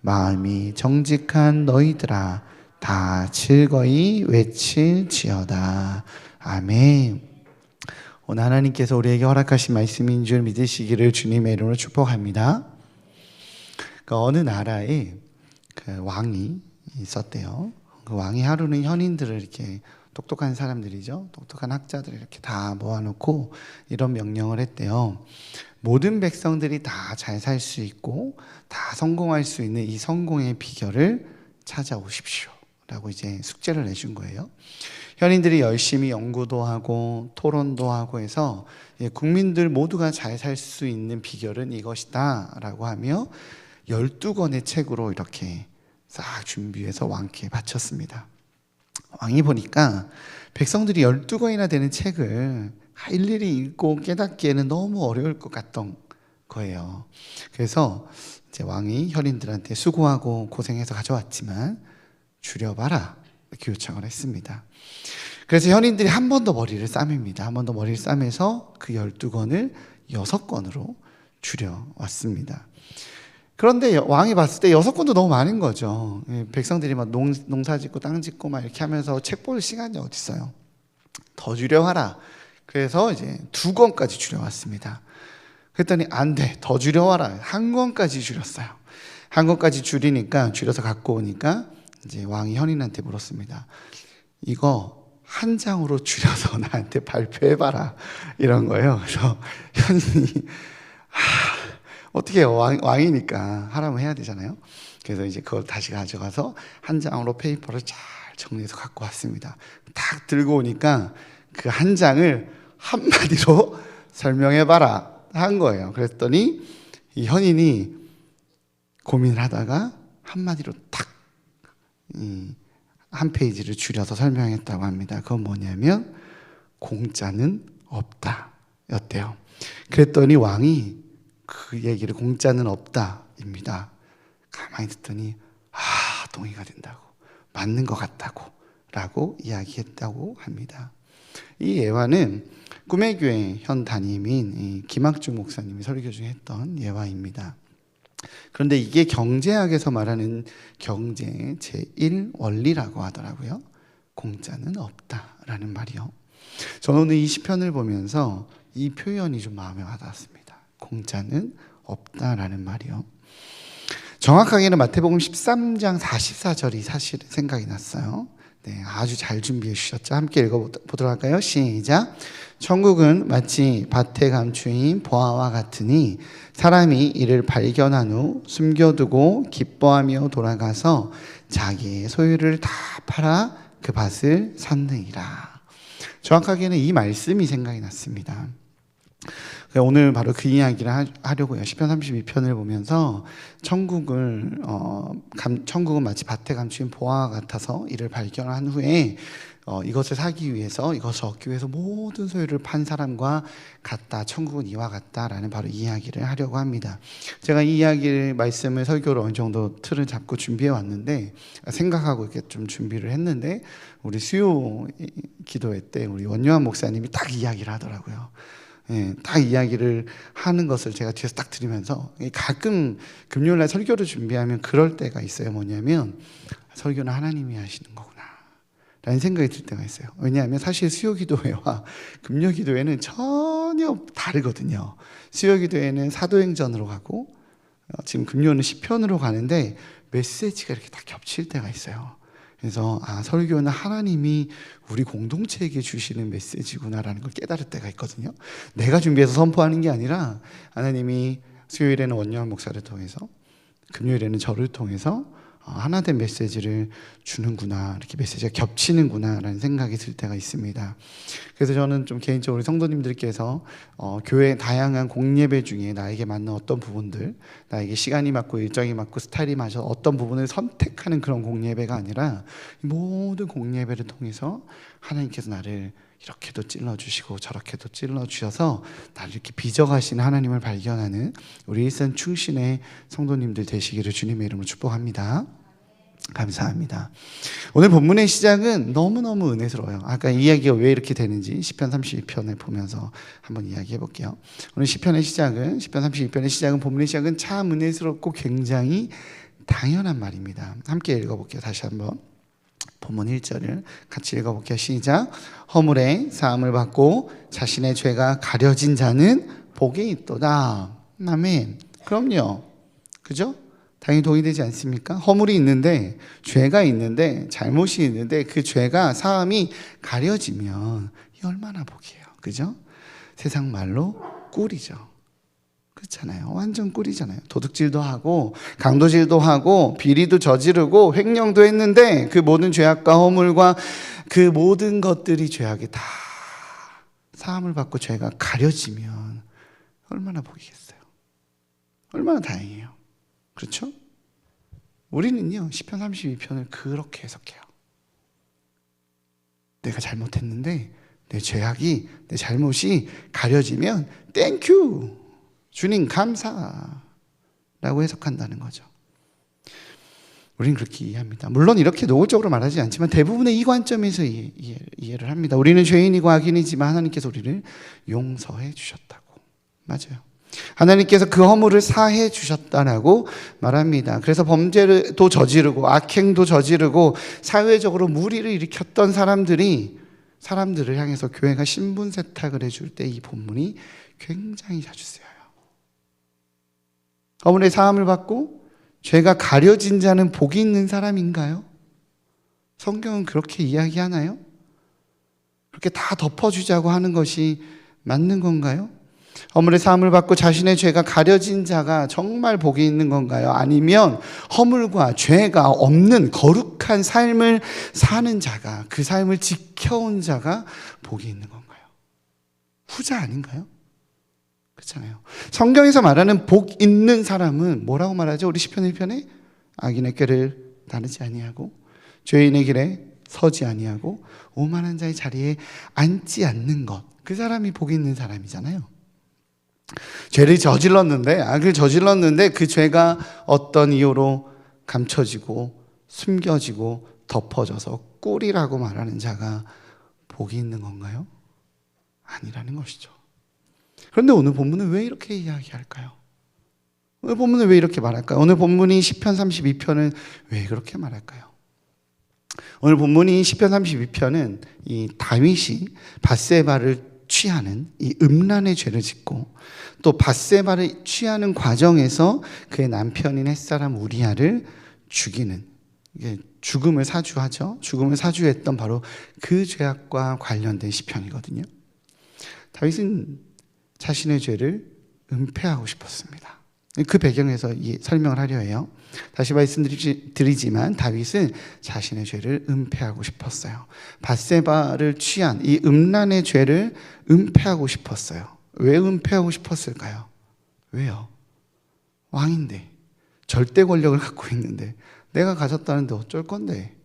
마음이 정직한 너희들아 다 즐거이 외칠지어다. 아멘. 오늘 하나님께서 우리에게 허락하신 말씀인 줄 믿으시기를 주님의 이름으로 축복합니다. 어느 나라에 그 왕이 있었대요. 그 왕이 하루는 현인들을 이렇게 똑똑한 사람들이죠. 똑똑한 학자들을 이렇게 다 모아놓고 이런 명령을 했대요. 모든 백성들이 다 잘 살 수 있고 다 성공할 수 있는 이 성공의 비결을 찾아오십시오 라고 이제 숙제를 내준 거예요. 현인들이 열심히 연구도 하고 토론도 하고 해서 국민들 모두가 잘 살 수 있는 비결은 이것이다 라고 하며 12권의 책으로 이렇게 싹 준비해서 왕께 바쳤습니다. 왕이 보니까 백성들이 12권이나 되는 책을 일일이 읽고 깨닫기에는 너무 어려울 것 같던 거예요. 그래서 이제 왕이 현인들한테 수고하고 고생해서 가져왔지만 줄여봐라 이렇게 요청을 했습니다. 그래서 현인들이 한 번 더 머리를 싸맵니다. 한 번 더 머리를 싸매서 그 12권을 6권으로 줄여왔습니다. 그런데 왕이 봤을 때 6권도 너무 많은 거죠. 백성들이 막 농사 짓고 땅 짓고 막 이렇게 하면서 책 볼 시간이 어디 있어요. 더 줄여와라. 그래서 이제 2권까지 줄여왔습니다. 그랬더니 안 돼. 더 줄여와라. 1권까지 줄였어요. 1권까지 줄이니까 줄여서 갖고 오니까 이제 왕이 현인한테 물었습니다. 이거 한 장으로 줄여서 나한테 발표해봐라. 이런 거예요. 그래서 현인이 어떻게 해요? 왕이니까 하라면 해야 되잖아요. 그래서 이제 그걸 다시 가져가서 한 장으로 페이퍼를 잘 정리해서 갖고 왔습니다. 딱 들고 오니까 그 한 장을 한마디로 설명해봐라 한 거예요. 그랬더니 이 현인이 고민을 하다가 한마디로 딱 한 페이지를 줄여서 설명했다고 합니다. 그건 뭐냐면 공짜는 없다 였대요. 그랬더니 왕이 그 얘기를 공짜는 없다입니다. 가만히 듣더니 동의가 된다고, 맞는 것 같다고 라고 이야기했다고 합니다. 이 예화는 꿈의 교회 현 담임인 김학중 목사님이 설교 중에 했던 예화입니다. 그런데 이게 경제학에서 말하는 경제의 제1원리라고 하더라고요. 공짜는 없다라는 말이요. 저는 오늘 이 시편을 보면서 이 표현이 좀 마음에 와닿았습니다. 공짜는 없다라는 말이요. 정확하게는 마태복음 13장 44절이 사실 생각이 났어요. 네, 아주 잘 준비해 주셨죠? 함께 읽어보도록 할까요? 시작. 천국은 마치 밭에 감추인 보화와 같으니 사람이 이를 발견한 후 숨겨두고 기뻐하며 돌아가서 자기의 소유를 다 팔아 그 밭을 샀느니라. 정확하게는 이 말씀이 생각이 났습니다. 오늘 바로 그 이야기를 하려고요. 시편 32편을 보면서 천국은 마치 밭에 감추인 보화와 같아서 이를 발견한 후에 이것을 사기 위해서, 이것을 얻기 위해서 모든 소유를 판 사람과 같다. 천국은 이와 같다라는 바로 이야기를 하려고 합니다. 제가 이 말씀을 설교를 어느 정도 틀을 잡고 준비해 왔는데, 생각하고 이렇게 좀 준비를 했는데, 우리 수요 기도회 때 우리 원요한 목사님이 딱 이야기를 하더라고요. 예, 딱 이야기를 하는 것을 제가 뒤에서 딱 들으면서, 가끔 금요일날 설교를 준비하면 그럴 때가 있어요. 뭐냐면 설교는 하나님이 하시는 거구나 라는 생각이 들 때가 있어요. 왜냐하면 사실 수요기도회와 금요기도회는 전혀 다르거든요. 수요기도회는 사도행전으로 가고 지금 금요는 시편으로 가는데 메시지가 이렇게 다 겹칠 때가 있어요. 그래서 설교는 하나님이 우리 공동체에게 주시는 메시지구나라는 걸 깨달을 때가 있거든요. 내가 준비해서 선포하는 게 아니라 하나님이 수요일에는 원요한 목사를 통해서, 금요일에는 저를 통해서 하나된 메시지를 주는구나, 이렇게 메시지가 겹치는구나 라는 생각이 들 때가 있습니다. 그래서 저는 좀 개인적으로 성도님들께서 교회 다양한 공예배 중에 나에게 맞는 어떤 부분들, 나에게 시간이 맞고 일정이 맞고 스타일이 맞아 어떤 부분을 선택하는 그런 공예배가 아니라 모든 공예배를 통해서 하나님께서 나를 이렇게도 찔러주시고 저렇게도 찔러주셔서 나를 이렇게 빚어가시는 하나님을 발견하는 우리 일산 충신의 성도님들 되시기를 주님의 이름으로 축복합니다. 감사합니다. 오늘 본문의 시작은 너무너무 은혜스러워요. 아까 이야기가 왜 이렇게 되는지 시편 32편을 보면서 한번 이야기해 볼게요. 오늘 시편 32편의 시작은, 본문의 시작은 참 은혜스럽고 굉장히 당연한 말입니다. 함께 읽어볼게요. 다시 한번 본문 1절을 같이 읽어볼게요. 시작. 허물에 사함을 받고 자신의 죄가 가려진 자는 복이 있도다. 아멘. 그럼요. 그죠? 당연히 동의되지 않습니까? 허물이 있는데, 죄가 있는데, 잘못이 있는데 그 죄가, 사함이 가려지면 이 얼마나 복이에요. 그죠? 세상 말로 꿀이죠. 그렇잖아요. 완전 꿀이잖아요. 도둑질도 하고 강도질도 하고 비리도 저지르고 횡령도 했는데 그 모든 죄악과 허물과 그 모든 것들이 죄악이 다 사함을 받고 죄가 가려지면 얼마나 복이겠어요. 얼마나 다행이에요. 그렇죠? 우리는요, 시편 32편을 그렇게 해석해요. 내가 잘못했는데 내 죄악이, 내 잘못이 가려지면 땡큐, 주님 감사라고 해석한다는 거죠. 우리는 그렇게 이해합니다. 물론 이렇게 노골적으로 말하지 않지만 대부분의 이 관점에서 이해를 합니다. 우리는 죄인이고 악인이지만 하나님께서 우리를 용서해 주셨다고. 맞아요. 하나님께서 그 허물을 사해 주셨다라고 말합니다. 그래서 범죄도 저지르고 악행도 저지르고 사회적으로 무리를 일으켰던 사람들을 향해서 교회가 신분 세탁을 해줄 때 이 본문이 굉장히 자주 쓰여요. 허물의 사함을 받고 죄가 가려진 자는 복이 있는 사람인가요? 성경은 그렇게 이야기하나요? 그렇게 다 덮어주자고 하는 것이 맞는 건가요? 허물의 사함을 받고 자신의 죄가 가려진 자가 정말 복이 있는 건가요? 아니면 허물과 죄가 없는 거룩한 삶을 사는 자가, 그 삶을 지켜온 자가 복이 있는 건가요? 후자 아닌가요? 그렇잖아요. 성경에서 말하는 복 있는 사람은 뭐라고 말하죠? 우리 시편 1편에 악인의 꾀를 따르지 아니하고 죄인의 길에 서지 아니하고 오만한 자의 자리에 앉지 않는 것, 그 사람이 복 있는 사람이잖아요. 죄를 저질렀는데, 악을 저질렀는데 그 죄가 어떤 이유로 감춰지고 숨겨지고 덮어져서 꿀이라고 말하는 자가 복이 있는 건가요? 아니라는 것이죠. 그런데 오늘 본문은 왜 이렇게 이야기할까요? 오늘 본문은 왜 이렇게 말할까요? 오늘 본문이 시편 32편은 왜 그렇게 말할까요? 오늘 본문이 시편 32편은 이 다윗이 밧세바를 취하는 이 음란의 죄를 짓고 또 밧세바를 취하는 과정에서 그의 남편인 햇사람 우리아를 죽이는 이게 죽음을 사주하죠. 죽음을 사주했던 바로 그 죄악과 관련된 시편이거든요. 다윗은 자신의 죄를 은폐하고 싶었습니다. 그 배경에서 이 설명을 하려 해요. 다시 말씀드리지만 다윗은 자신의 죄를 은폐하고 싶었어요. 밧세바를 취한 이 음란의 죄를 은폐하고 싶었어요. 왜 은폐하고 싶었을까요? 왜요? 왕인데, 절대 권력을 갖고 있는데, 내가 가졌다는데 어쩔 건데?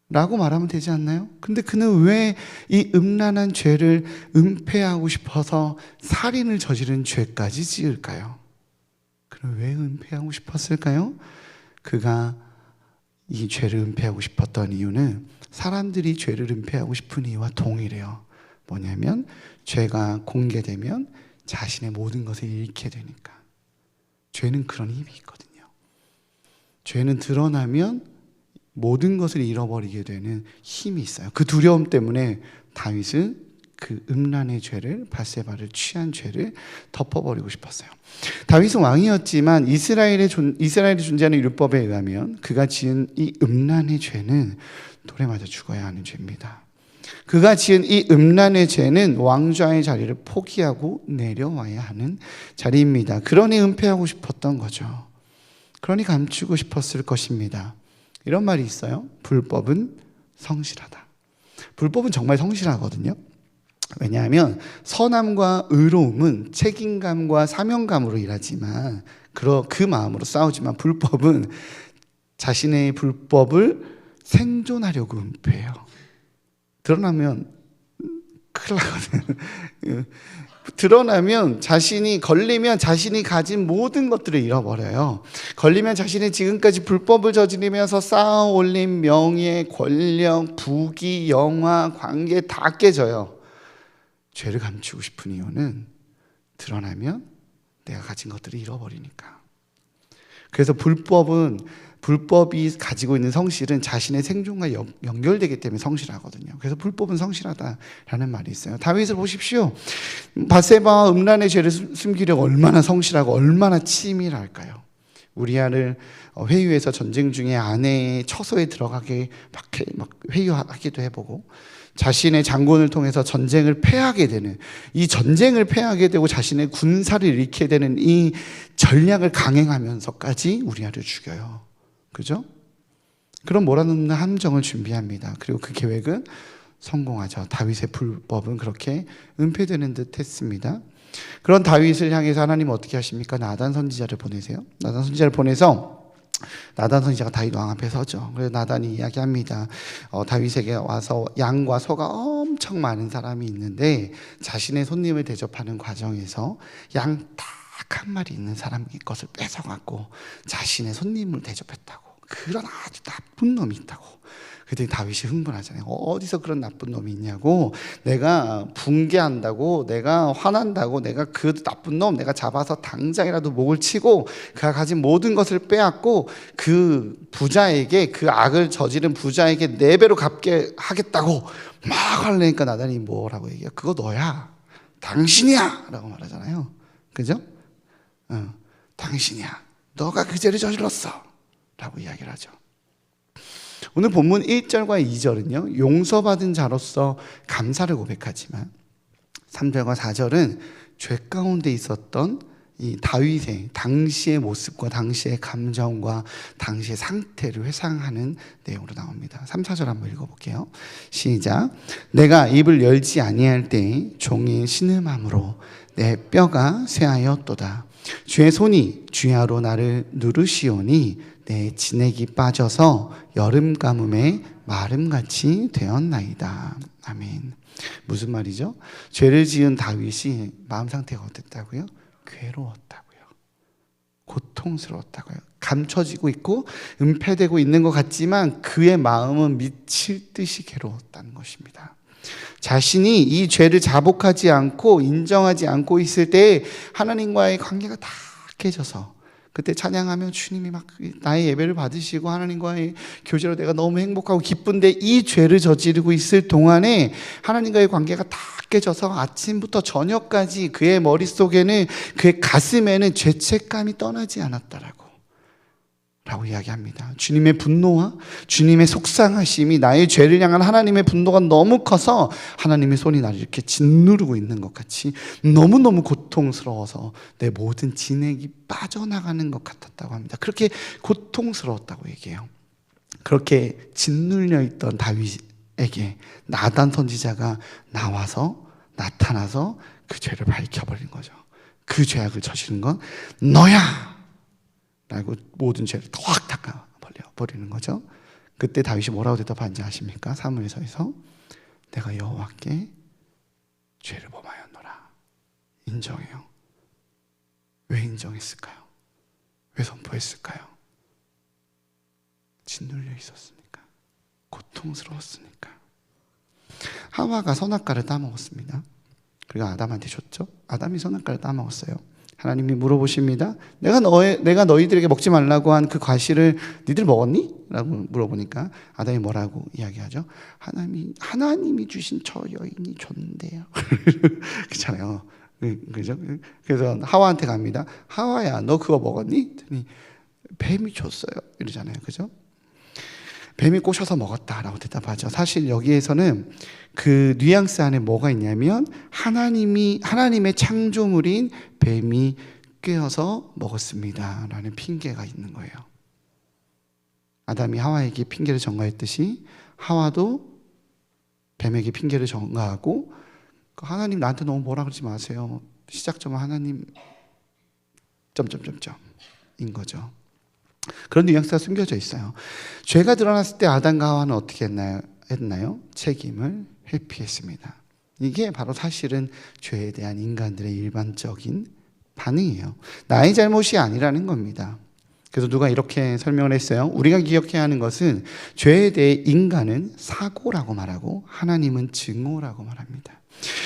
라고 말하면 되지 않나요? 근데 그는 왜 이 음란한 죄를 은폐하고 싶어서 살인을 저지른 죄까지 지을까요? 그럼 왜 은폐하고 싶었을까요? 그가 이 죄를 은폐하고 싶었던 이유는 사람들이 죄를 은폐하고 싶은 이유와 동일해요. 뭐냐면 죄가 공개되면 자신의 모든 것을 잃게 되니까. 죄는 그런 힘이 있거든요. 죄는 드러나면 모든 것을 잃어버리게 되는 힘이 있어요. 그 두려움 때문에 다윗은 그 음란의 죄를, 밧세바를 취한 죄를 덮어버리고 싶었어요. 다윗은 왕이었지만 이스라엘이 존재하는 율법에 의하면 그가 지은 이 음란의 죄는 돌에 맞아 죽어야 하는 죄입니다. 그가 지은 이 음란의 죄는 왕좌의 자리를 포기하고 내려와야 하는 자리입니다. 그러니 은폐하고 싶었던 거죠. 그러니 감추고 싶었을 것입니다. 이런 말이 있어요. 불법은 성실하다. 불법은 정말 성실하거든요. 왜냐하면 선함과 의로움은 책임감과 사명감으로 일하지만 그 마음으로 싸우지만 불법은 자신의 불법을 생존하려고 은폐해요. 드러나면 큰일 나거든. 드러나면 걸리면 자신이 가진 모든 것들을 잃어버려요. 걸리면 자신이 지금까지 불법을 저지르면서 쌓아 올린 명예, 권력, 부귀, 영화, 관계 다 깨져요. 죄를 감추고 싶은 이유는 드러나면 내가 가진 것들을 잃어버리니까. 그래서 불법이 가지고 있는 성실은 자신의 생존과 연결되기 때문에 성실하거든요. 그래서 불법은 성실하다라는 말이 있어요. 다윗을 보십시오. 밧세바와 음란의 죄를 숨기려고 얼마나 성실하고 얼마나 치밀할까요? 우리아를 회유해서 전쟁 중에 아내의 처소에 들어가게 막 회유하기도 해보고, 자신의 장군을 통해서 전쟁을 패하게 되는, 이 전쟁을 패하게 되고 자신의 군사를 잃게 되는 이 전략을 강행하면서까지 우리아를 죽여요. 그죠? 그럼 몰아넣는 함정을 준비합니다. 그리고 그 계획은 성공하죠. 다윗의 불법은 그렇게 은폐되는 듯 했습니다. 그런 다윗을 향해서 하나님은 어떻게 하십니까? 나단 선지자를 보내세요. 나단 선지자를 보내서 나단 선지자가 다윗 왕 앞에 서죠. 그래서 나단이 이야기합니다. 다윗에게 와서 양과 소가 엄청 많은 사람이 있는데 자신의 손님을 대접하는 과정에서 양 딱 한 마리 있는 사람의 것을 뺏어갖고 자신의 손님을 대접했다고. 그런 아주 나쁜 놈이 있다고. 그랬더니 다윗이 흥분하잖아요. 어디서 그런 나쁜 놈이 있냐고. 내가 붕괴한다고, 내가 화난다고, 내가 그 나쁜 놈 내가 잡아서 당장이라도 목을 치고 그가 가진 모든 것을 빼앗고 그 부자에게, 그 악을 저지른 부자에게 4배로 갚게 하겠다고 막 하려니까 나단이 뭐라고 얘기해요? 그거 너야. 당신이야. 라고 말하잖아요. 그죠? 당신이야. 너가 그 죄를 저질렀어. 라고 이야기를 하죠. 오늘 본문 1절과 2절은요, 용서받은 자로서 감사를 고백하지만 3절과 4절은 죄 가운데 있었던 이 다윗의 당시의 모습과 당시의 감정과 당시의 상태를 회상하는 내용으로 나옵니다. 3, 4절 한번 읽어볼게요. 시작. 내가 입을 열지 아니할 때 종이 신음함으로 내 뼈가 쇠하였도다. 주의 손이 주야로 나를 누르시오니 내 진액이 빠져서 여름 가뭄에 마름같이 되었나이다. 아멘. 무슨 말이죠? 죄를 지은 다윗이 마음 상태가 어땠다고요? 괴로웠다고요. 고통스러웠다고요. 감춰지고 있고 은폐되고 있는 것 같지만 그의 마음은 미칠 듯이 괴로웠다는 것입니다. 자신이 이 죄를 자복하지 않고 인정하지 않고 있을 때 하나님과의 관계가 다 깨져서, 그때 찬양하면 주님이 막 나의 예배를 받으시고 하나님과의 교제로 내가 너무 행복하고 기쁜데 이 죄를 저지르고 있을 동안에 하나님과의 관계가 다 깨져서 아침부터 저녁까지 그의 머릿속에는, 그의 가슴에는 죄책감이 떠나지 않았다라고. 라고 이야기합니다. 주님의 분노와 주님의 속상하심이 나의 죄를 향한 하나님의 분노가 너무 커서 하나님의 손이 나를 이렇게 짓누르고 있는 것 같이 너무너무 고통스러워서 내 모든 진액이 빠져나가는 것 같았다고 합니다. 그렇게 고통스러웠다고 얘기해요. 그렇게 짓눌려 있던 다윗에게 나단 선지자가 나타나서 그 죄를 밝혀버린 거죠. 그 죄악을 저지른 건 너야! 라고 모든 죄를 확 닦아버리는 거죠. 그때 다윗이 뭐라고 대답하는지 아십니까? 사무엘서에서 내가 여호와께 죄를 범하였노라. 인정해요. 왜 인정했을까요? 왜 선포했을까요? 짓눌려 있었으니까. 고통스러웠으니까. 하와가 선악과를 따먹었습니다. 그리고 아담한테 줬죠. 아담이 선악과를 따먹었어요. 하나님이 물어보십니다. 내가 너희들에게 먹지 말라고 한 그 과실을 니들 먹었니? 라고 물어보니까 아담이 뭐라고 이야기하죠? 하나님이 주신 저 여인이 줬는데요. 그렇잖아요. 그죠? 그래서 하와한테 갑니다. 하와야, 너 그거 먹었니? 그랬더니 뱀이 줬어요. 이러잖아요. 그죠? 뱀이 꼬셔서 먹었다라고 대답하죠. 사실 여기에서는 그 뉘앙스 안에 뭐가 있냐면 하나님의 창조물인 뱀이 꿰어서 먹었습니다 라는 핑계가 있는 거예요. 아담이 하와에게 핑계를 전가했듯이 하와도 뱀에게 핑계를 전가하고 하나님 나한테 너무 뭐라 그러지 마세요. 시작점은 하나님 인 거죠. 그런 뉘앙스가 숨겨져 있어요. 죄가 드러났을 때 아담과 하와는 어떻게 했나요? 책임을 회피했습니다. 이게 바로 사실은 죄에 대한 인간들의 일반적인 반응이에요. 나의 잘못이 아니라는 겁니다. 그래서 누가 이렇게 설명을 했어요. 우리가 기억해야 하는 것은 죄에 대해 인간은 사고라고 말하고 하나님은 증오라고 말합니다.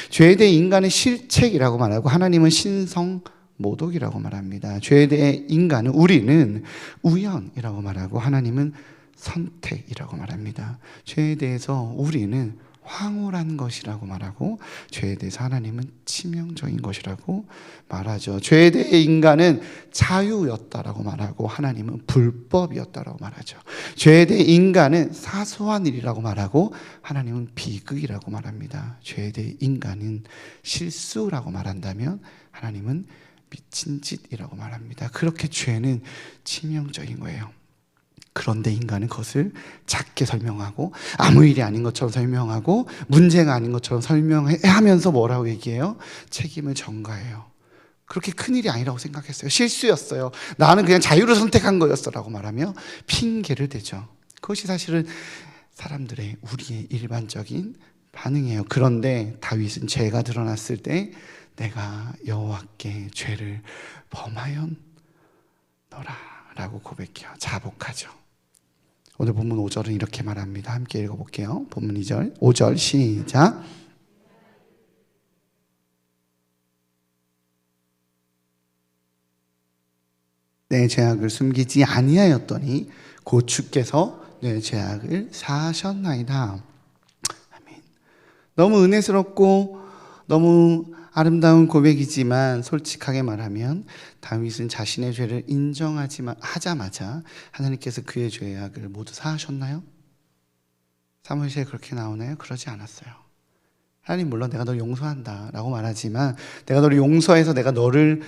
죄에 대해 인간은 실책이라고 말하고 하나님은 신성 모독이라고 말합니다. 죄에 대해 우리는 우연이라고 말하고 하나님은 선택이라고 말합니다. 죄에 대해서 우리는 황홀한 것이라고 말하고 죄에 대해서 하나님은 치명적인 것이라고 말하죠. 죄에 대해 인간은 자유였다라고 말하고 하나님은 불법이었다라고 말하죠. 죄에 대해 인간은 사소한 일이라고 말하고 하나님은 비극이라고 말합니다. 죄에 대해 인간은 실수라고 말한다면 하나님은 미친 짓이라고 말합니다. 그렇게 죄는 치명적인 거예요. 그런데 인간은 그것을 작게 설명하고 아무 일이 아닌 것처럼 설명하고 문제가 아닌 것처럼 설명하면서 뭐라고 얘기해요? 책임을 전가해요. 그렇게 큰일이 아니라고 생각했어요. 실수였어요. 나는 그냥 자유를 선택한 거였어 라고 말하며 핑계를 대죠. 그것이 사실은 우리의 일반적인 반응이에요. 그런데 다윗은 죄가 드러났을 때 내가 여호와께 죄를 범하였노라 라고 고백해요. 자복하죠. 오늘 본문 5절은 이렇게 말합니다. 함께 읽어볼게요. 본문 2절 5절 시작. 내 죄악을 숨기지 아니하였더니 곧 주께서 내 죄악을 사하셨나이다. 아멘. 너무 은혜스럽고 너무 아름다운 고백이지만 솔직하게 말하면 다윗은 자신의 죄를 인정하자마자 하나님께서 그의 죄악을 모두 사하셨나요? 사무엘서에 그렇게 나오나요? 그러지 않았어요. 하나님 물론 내가 너를 용서한다 라고 말하지만 내가 너를 용서해서 내가 너의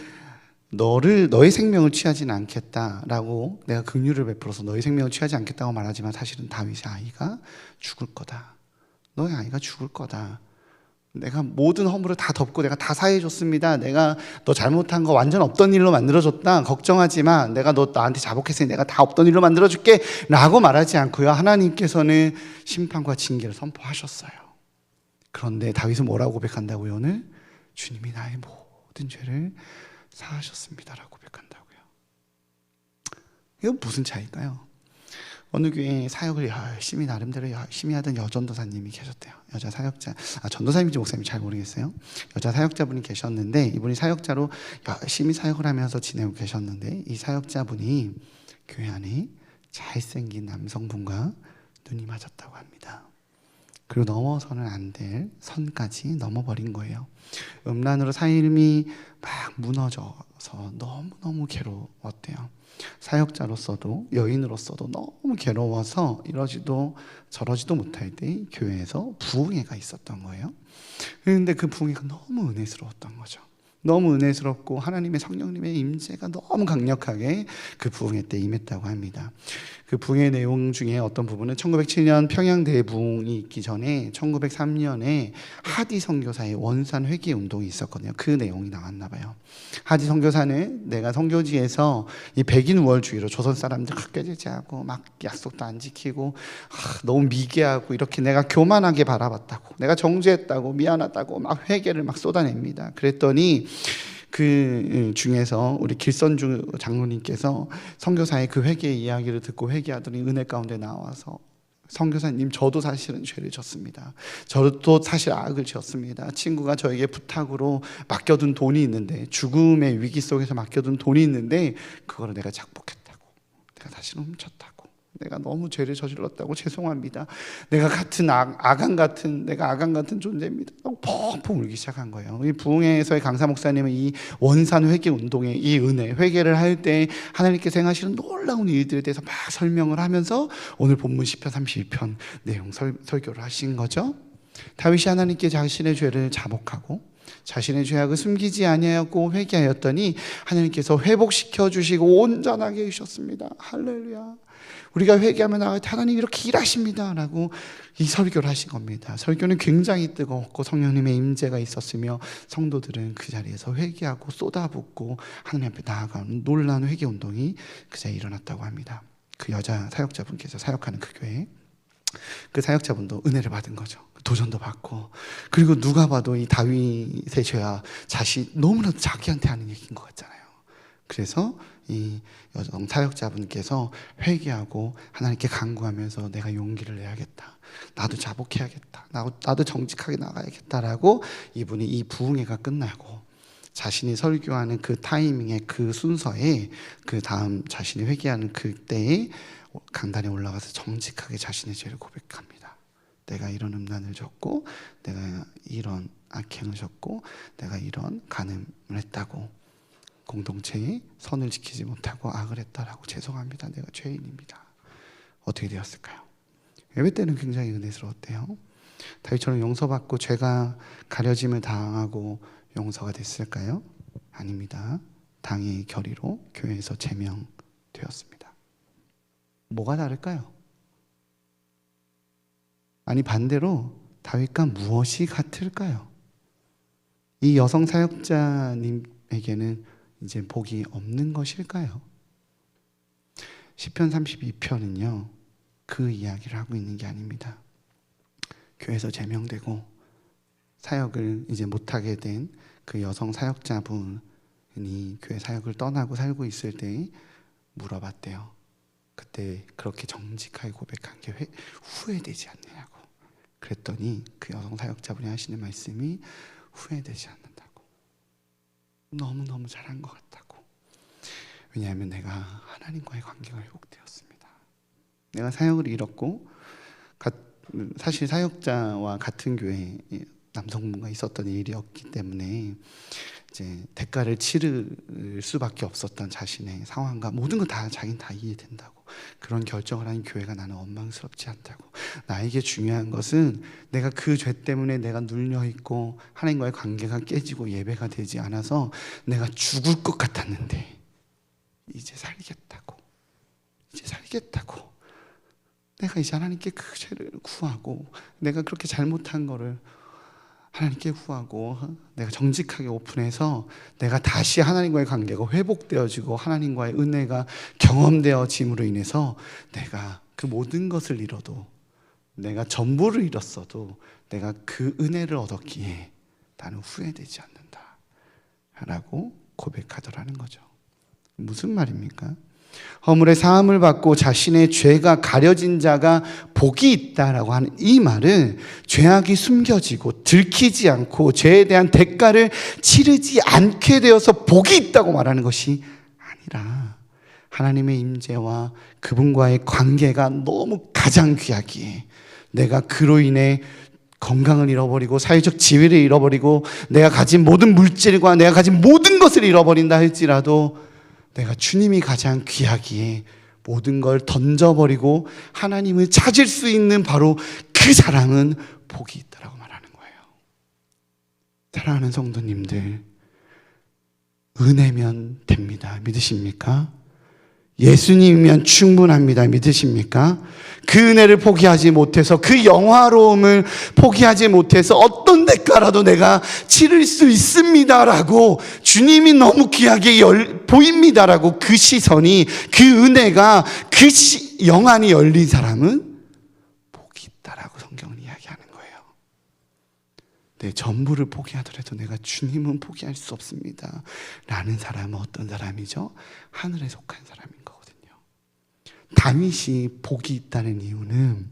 생명을 취하지는 않겠다 라고 내가 긍휼을 베풀어서 너의 생명을 취하지 않겠다고 말하지만 사실은 다윗의 아이가 죽을 거다. 너의 아이가 죽을 거다. 내가 모든 허물을 다 덮고 내가 다 사해줬습니다. 내가 너 잘못한 거 완전 없던 일로 만들어줬다. 걱정하지 마. 내가 너 나한테 자복했으니 내가 다 없던 일로 만들어줄게 라고 말하지 않고요. 하나님께서는 심판과 징계를 선포하셨어요. 그런데 다윗은 뭐라고 고백한다고요? 오늘 주님이 나의 모든 죄를 사하셨습니다 라고 고백한다고요. 이건 무슨 차이일까요? 어느 교회에 사역을 나름대로 열심히 하던 여전도사님이 계셨대요. 여자 사역자, 전도사님인지 목사님인지 잘 모르겠어요. 여자 사역자분이 계셨는데 이분이 사역자로 열심히 사역을 하면서 지내고 계셨는데 이 사역자분이 교회 안에 잘생긴 남성분과 눈이 맞았다고 합니다. 그리고 넘어서는 안 될 선까지 넘어버린 거예요. 음란으로 삶이 막 무너져서 너무너무 괴로웠대요. 사역자로서도 여인으로서도 너무 괴로워서 이러지도 저러지도 못할 때 교회에서 부흥회가 있었던 거예요. 그런데 그 부흥회가 너무 은혜스러웠던 거죠. 너무 은혜스럽고 하나님의 성령님의 임재가 너무 강력하게 그 부흥회 때 임했다고 합니다. 그 부흥회 내용 중에 어떤 부분은 1907년 평양 대부흥이 있기 전에 1903년에 하디 선교사의 원산 회개 운동이 있었거든요. 그 내용이 나왔나 봐요. 하디 선교사는 내가 선교지에서 이 백인 우월주의로 조선 사람들 깎여지지 않고 막 약속도 안 지키고 너무 미개하고 이렇게 내가 교만하게 바라봤다고, 내가 정죄했다고, 미안하다고 막 회개를 막 쏟아냅니다. 그랬더니 그 중에서 우리 길선주 장로님께서 선교사의 그 회개 이야기를 듣고 회개하더니 은혜 가운데 나와서, 선교사님, 저도 사실은 죄를 졌습니다. 저도 사실 악을 지었습니다. 친구가 저에게 부탁으로 맡겨둔 돈이 있는데, 죽음의 위기 속에서 맡겨둔 돈이 있는데 그거를 내가 작복했다고, 내가 사실은 훔쳤다고, 내가 너무 죄를 저질렀다고, 죄송합니다. 내가 아간 같은 존재입니다. 펑펑 울기 시작한 거예요. 이 부흥회에서의 강사 목사님은 이 원산 회개 운동의 이 은혜, 회개를 할 때 하나님께서 행하시는 놀라운 일들에 대해서 막 설명을 하면서 오늘 본문 시편 32편 내용 설교를 하신 거죠. 다윗이 하나님께 자신의 죄를 자복하고 자신의 죄악을 숨기지 아니하였고 회개하였더니 하나님께서 회복시켜 주시고 온전하게 해주셨습니다. 할렐루야. 우리가 회개하면 하나님 이렇게 일하십니다 라고 이 설교를 하신 겁니다. 설교는 굉장히 뜨거웠고 성령님의 임재가 있었으며 성도들은 그 자리에서 회개하고 쏟아붓고 하나님 앞에 나아가는 놀라운 회개 운동이 그 자리에 일어났다고 합니다. 그 여자 사역자분께서 사역하는 그 교회, 그 사역자분도 은혜를 받은 거죠. 도전도 받고, 그리고 누가 봐도 이 다윗의 죄와 자신, 너무나도 자기한테 하는 얘기인 것 같잖아요. 그래서 이 여성 사역자분께서 회개하고 하나님께 간구하면서 내가 용기를 내야겠다, 나도 자복해야겠다, 나도 정직하게 나가야겠다라고 이분이 이 부흥회가 끝나고 자신이 설교하는 그 타이밍에, 그 순서에, 그 다음 자신이 회개하는 그때에 강단에 올라가서 정직하게 자신의 죄를 고백합니다. 내가 이런 음란을 졌고, 내가 이런 악행을 졌고, 내가 이런 간음을 했다고, 공동체의 선을 지키지 못하고 악을 했다라고, 죄송합니다, 내가 죄인입니다. 어떻게 되었을까요? 예배 때는 굉장히 은혜스러웠대요. 다윗처럼 용서받고 죄가 가려짐을 당하고 용서가 됐을까요? 아닙니다. 당의 결의로 교회에서 제명되었습니다. 뭐가 다를까요? 아니, 반대로 다윗과 무엇이 같을까요? 이 여성 사역자님에게는 이제 복이 없는 것일까요? 시편 32편은요 그 이야기를 하고 있는 게 아닙니다. 교회에서 제명되고 사역을 이제 못하게 된 그 여성 사역자분이 교회 사역을 떠나고 살고 있을 때 물어봤대요. 그때 그렇게 정직하게 고백한 게 후회되지 않느냐고. 그랬더니 그 여성 사역자분이 하시는 말씀이 후회되지 않는다고, 너무너무 잘한 것 같다고. 왜냐하면 내가 하나님과의 관계가 회복되었습니다. 내가 사역을 잃었고, 사실 사역자와 같은 교회에 남성분과 있었던 일이었기 때문에 이제 대가를 치를 수밖에 없었던 자신의 상황과 모든 것 다 자기는 다 이해된다고, 그런 결정을 하는 교회가 나는 원망스럽지 않다고, 나에게 중요한 것은 내가 그 죄 때문에 내가 눌려있고 하나님과의 관계가 깨지고 예배가 되지 않아서 내가 죽을 것 같았는데 이제 살겠다고, 내가 이제 하나님께 그 죄를 구하고, 내가 그렇게 잘못한 거를 하나님께 구하고, 내가 정직하게 오픈해서 내가 다시 하나님과의 관계가 회복되어지고 하나님과의 은혜가 경험되어짐으로 인해서 내가 그 모든 것을 잃어도, 내가 전부를 잃었어도 내가 그 은혜를 얻었기에 나는 후회되지 않는다 라고 고백하더라는 거죠. 무슨 말입니까? 허물의 사함을 받고 자신의 죄가 가려진 자가 복이 있다라고 하는 이 말은 죄악이 숨겨지고 들키지 않고 죄에 대한 대가를 치르지 않게 되어서 복이 있다고 말하는 것이 아니라, 하나님의 임재와 그분과의 관계가 너무 가장 귀하기에 내가 그로 인해 건강을 잃어버리고 사회적 지위를 잃어버리고 내가 가진 모든 물질과 내가 가진 모든 것을 잃어버린다 할지라도 내가 주님이 가장 귀하기에 모든 걸 던져버리고 하나님을 찾을 수 있는 바로 그 사람은 복이 있다라고 말하는 거예요. 사랑하는 성도님들, 은혜면 됩니다. 믿으십니까? 예수님이면 충분합니다. 믿으십니까? 그 은혜를 포기하지 못해서 그 영화로움을 포기하지 못해서 어떤 대가라도 내가 치를 수 있습니다라고 주님이 너무 귀하게 보입니다라고 그 시선이 그 은혜가 그 영안이 열린 사람은 복이 있다라고 성경은 이야기하는 거예요. 내 전부를 포기하더라도 내가 주님은 포기할 수 없습니다 라는 사람은 어떤 사람이죠? 하늘에 속한 사람인 거거든요. 다윗이 복이 있다는 이유는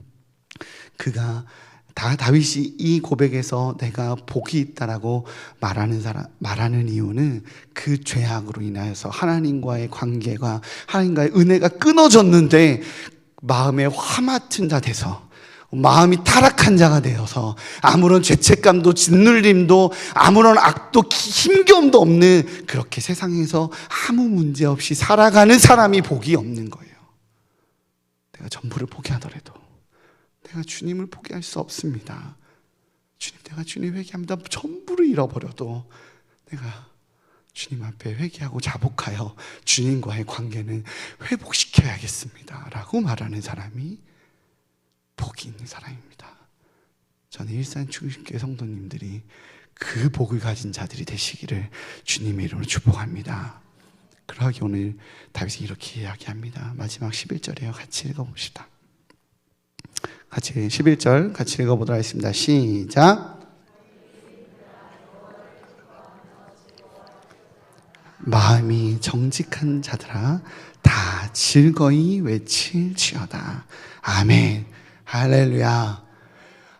다윗이 이 고백에서 내가 복이 있다라고 말하는 이유는 그 죄악으로 인하여서 하나님과의 관계가 하나님과의 은혜가 끊어졌는데 마음에 화 맡은 자 돼서 마음이 타락한 자가 되어서 아무런 죄책감도 짓눌림도 아무런 악도 힘겨움도 없는 그렇게 세상에서 아무 문제 없이 살아가는 사람이 복이 없는 거예요. 내가 전부를 포기하더라도 내가 주님을 포기할 수 없습니다. 내가 주님 회개합니다. 전부를 잃어버려도 내가 주님 앞에 회개하고 자복하여 주님과의 관계는 회복시켜야겠습니다 라고 말하는 사람이 복이 있는 사람입니다. 저는 일산중심교회 성도님들이 그 복을 가진 자들이 되시기를 주님의 이름으로 축복합니다. 그러기 오늘 다윗이 이렇게 이야기합니다. 마지막 11절이에요. 같이 읽어봅시다. 같이 11절 같이 읽어보도록 하겠습니다. 시작. 마음이 정직한 자들아 다 즐거이 외칠지어다. 아멘. 할렐루야.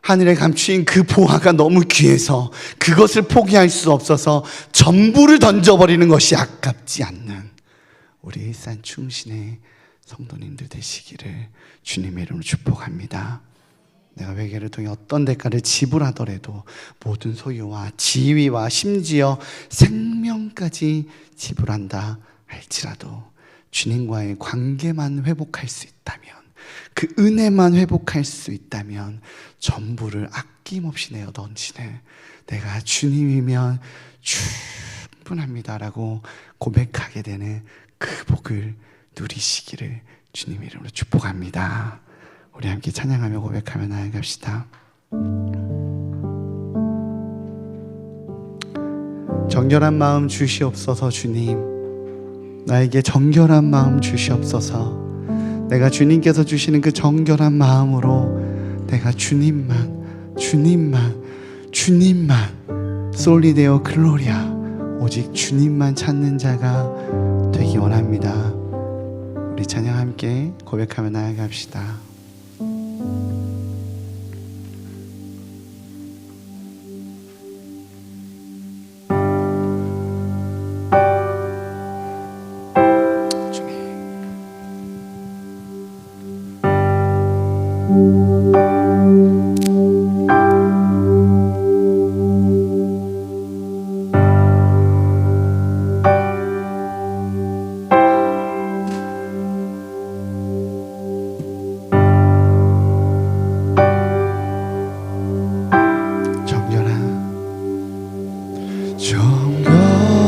하늘에 감추인 그 보화가 너무 귀해서 그것을 포기할 수 없어서 전부를 던져버리는 것이 아깝지 않는 우리 일산 충신의 성도님들 되시기를 주님의 이름으로 축복합니다. 내가 회개를 통해 어떤 대가를 지불하더라도 모든 소유와 지위와 심지어 생명까지 지불한다 할지라도 주님과의 관계만 회복할 수 있다면, 그 은혜만 회복할 수 있다면 전부를 아낌없이 내어 던지는 내가 주님이면 충분합니다라고 고백하게 되는 그 복을 누리시기를 주님의 이름으로 축복합니다. 우리 함께 찬양하며 고백하며 나아갑시다. 정결한 마음 주시옵소서. 주님, 나에게 정결한 마음 주시옵소서. 내가 주님께서 주시는 그 정결한 마음으로 내가 주님만 솔리데오 글로리아, 오직 주님만 찾는 자가 되기 원합니다. 우리 찬양 함께 고백하며 나아갑시다.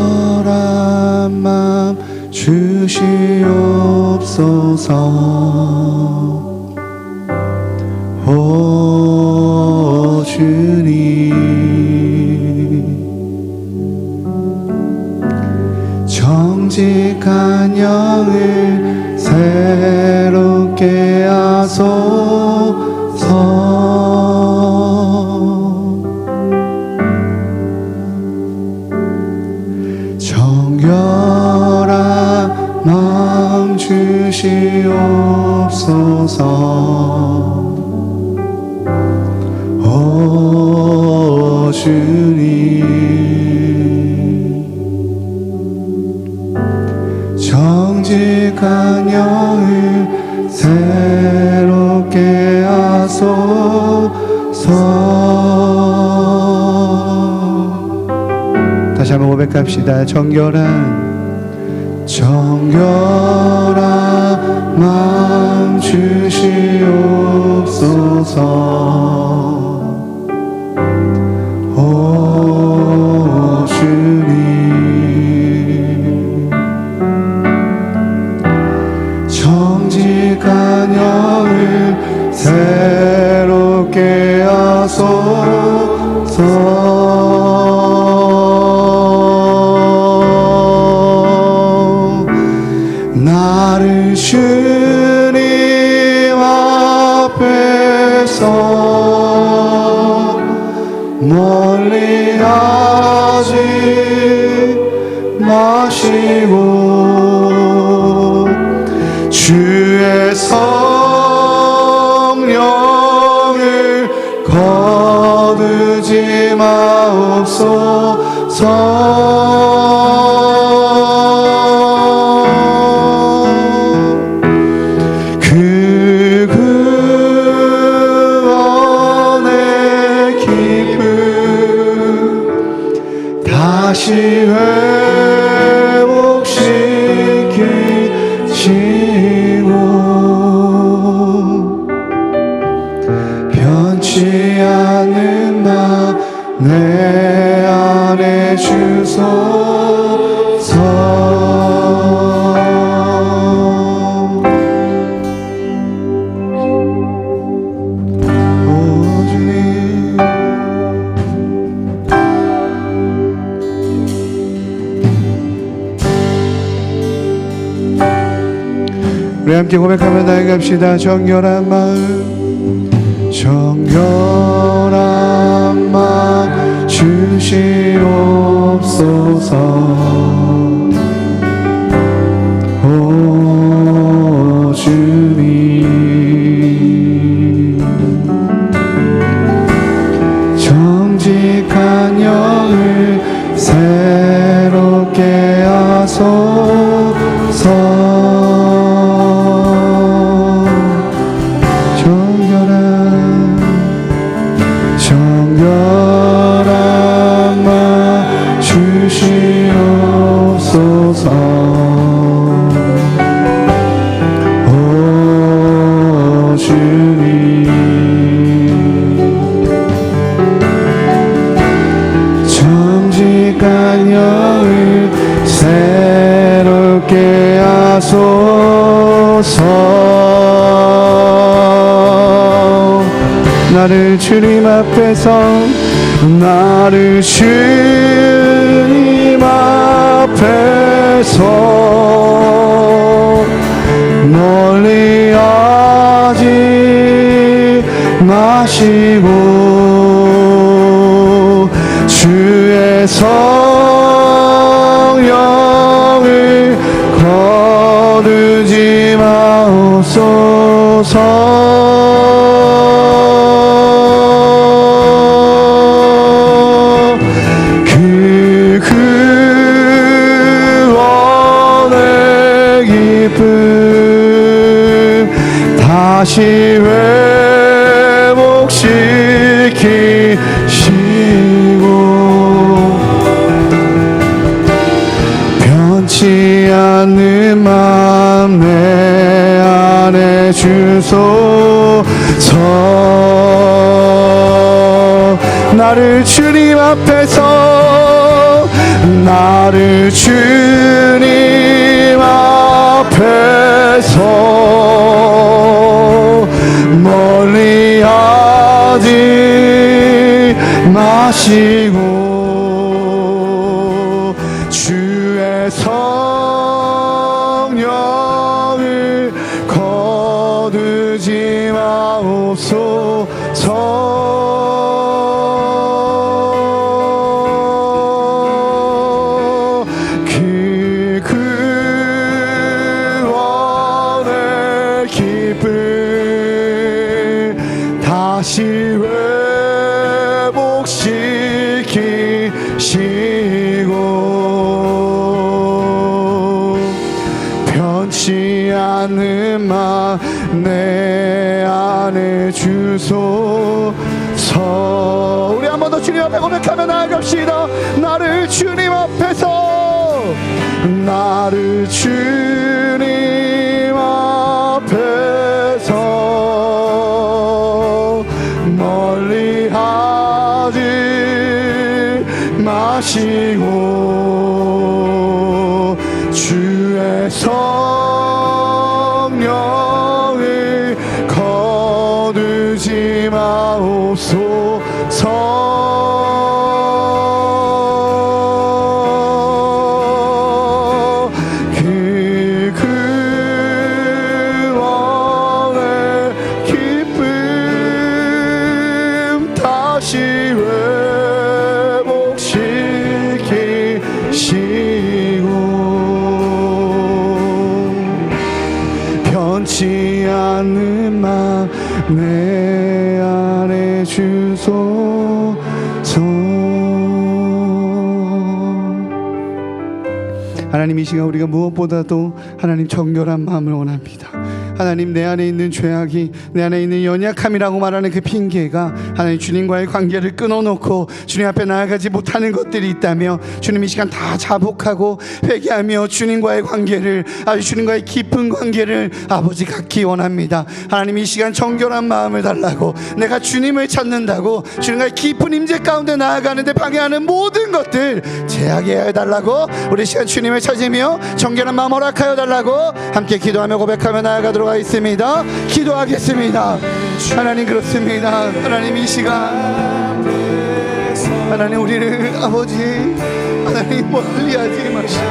정결한 마음 주시옵소서. 오 주님, 정직한 영을 새롭게 하소서. 정결한 마음 주시옵소서. 오 주님, 정직한 영을 새롭게 하소서. 하소서. 다시 한번 고백합시다. 정결한 마음 주시옵소서. 오 주님, 정직한 영을 새롭게 하소서. 나를 주님 앞에서 멀리 하지 마시고 주의 성령을 거두지 마옵소서. 그 구원의 기쁨 다시 회복시키시고 변치 않는 나 내 안에 주소서. 오 주님, 우리 함께 고백하며 나아갑시다. 정결한 마음, 정결한 마음 주시옵소서. 오 주님, 정직한 영을 새롭게 하소서. 정결한 마음 주시옵소서. 오 주님, 정직한 영을 새롭게 하소서. 나를 주님 앞에서 멀리 하지 마시고 주의 성령을 거두지 마옵소서. 그 구원의 기쁨 다시 회복시키시고 변치 않는 마음 내 안에 주소서. 나를 주님 앞에서 멀리 하지 마시고 주의 성령을 거두지 마옵소서. 그 구원의 기쁨 다시 회복시키시고 변치 않는 마 내 안에 주 주소서. 우리 한 번 더 주님 앞에 고백하며 나아갑시다. 나를 주님 앞에서, 나를 주님 앞에서 멀리하지 마시고 주의 성령을 거두지 마옵소서. 그 구원의 기쁨 다시 회복시키시고 변치 않는 마음 내 안에 주소서. 하나님, 이 시간 우리가 무엇보다도 하나님 정결한 마음을 원합니다. 하나님, 내 안에 있는 죄악이, 내 안에 있는 연약함이라고 말하는 그 핑계가 하나님 주님과의 관계를 끊어놓고 주님 앞에 나아가지 못하는 것들이 있다며 주님 이 시간 다 자복하고 회개하며 주님과의 관계를, 아주 주님과의 깊은 관계를 아버지 갖기 원합니다. 하나님, 이 시간 정결한 마음을 달라고, 내가 주님을 찾는다고 주님과의 깊은 임재 가운데 나아가는데 방해하는 모든 것들 제하게 해달라고, 우리 시간 주님을 찾으며 정결한 마음 허락하여 달라고 함께 기도하며 고백하며 나아가도록 하겠습니다. 기도하겠습니다. 하나님, 그렇습니다. 하나님, 이 시간 하나님 우리를 아버지 하나님 멀리하지 마시고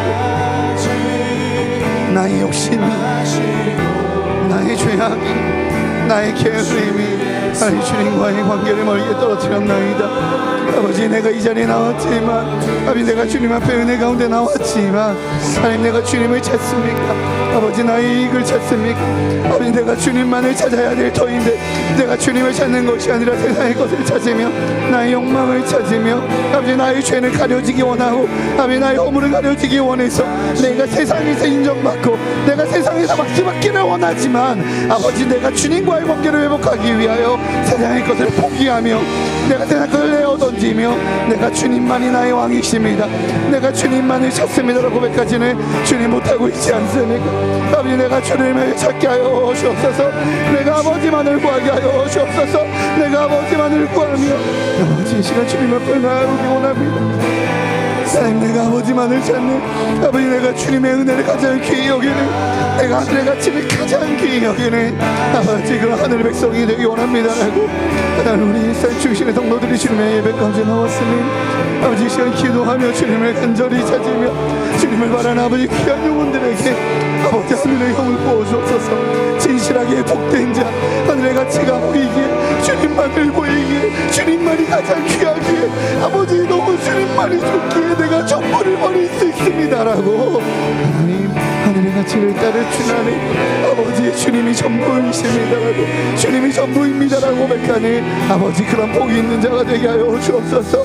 나의 욕심이, 나의 죄악이, 나의 게으름이 하나님 주님과의 관계를 멀게 떨어뜨렸나이다. 아버지, 내가 이 자리에 나왔지만, 아버지 내가 주님 앞에 은혜 가운데 나왔지만, 하나님 내가 주님을 찾습니까? 아버지 나의 이익을 찾습니까? 아버지 내가 주님만을 찾아야 될 터인데 내가 주님을 찾는 것이 아니라 세상의 것을 찾으며 나의 욕망을 찾으며 아버지 나의 죄는 가려지기 원하고 아버지 나의 허물을 가려지기 원해서 내가 세상에서 인정받고 내가 세상에서 막지받기를 원하지만 아버지 내가 주님과의 관계를 회복하기 위하여 세상의 것을 포기하며 내가 세상 것을 내어던지며 내가 주님만이 나의 왕이십니다, 내가 주님만을 찾습니다라고 고백까지는 주님 못하고 있지 않습니까? 아버지 내가 주님을 찾게 하여 주옵소서. 내가 아버지만을 구하게 하여 주옵소서. 내가 아버지만을 구하며 아버지 이 시간 주님 앞에 나아오기 원합니다. 하나님, 내가 아버지만을 찾는 아버지, 내가 주님의 은혜를 가장 귀히 여기는, 내가 하늘의 가치를 가장 귀히 여기는 아버지 그런 하늘의 백성이 되기 원합니다라고 하나님 우리 일상 중심의 성도들이 주님의 예배 가운데 나왔으니 아버지 이 시간 기도하며 주님을 간절히 찾으며 주님을 바라는 아버지 귀한 영혼들에게 아버지 하늘의 형을 부어주옵소서. 진실하게 복된 자, 하늘의 가치가 보이기에 주님만을 보이기에 주님만이 가장 귀하기에 아버지 너무 주님만이 좋기에 내가 전부를 버릴 수 있습니다라고 하나님 하늘의 가치를 따를 주나니 아버지 주님이 전부이십니다라고, 주님이 전부입니다라고 고백하니 아버지 그런 복이 있는 자가 되게 하여 주옵소서.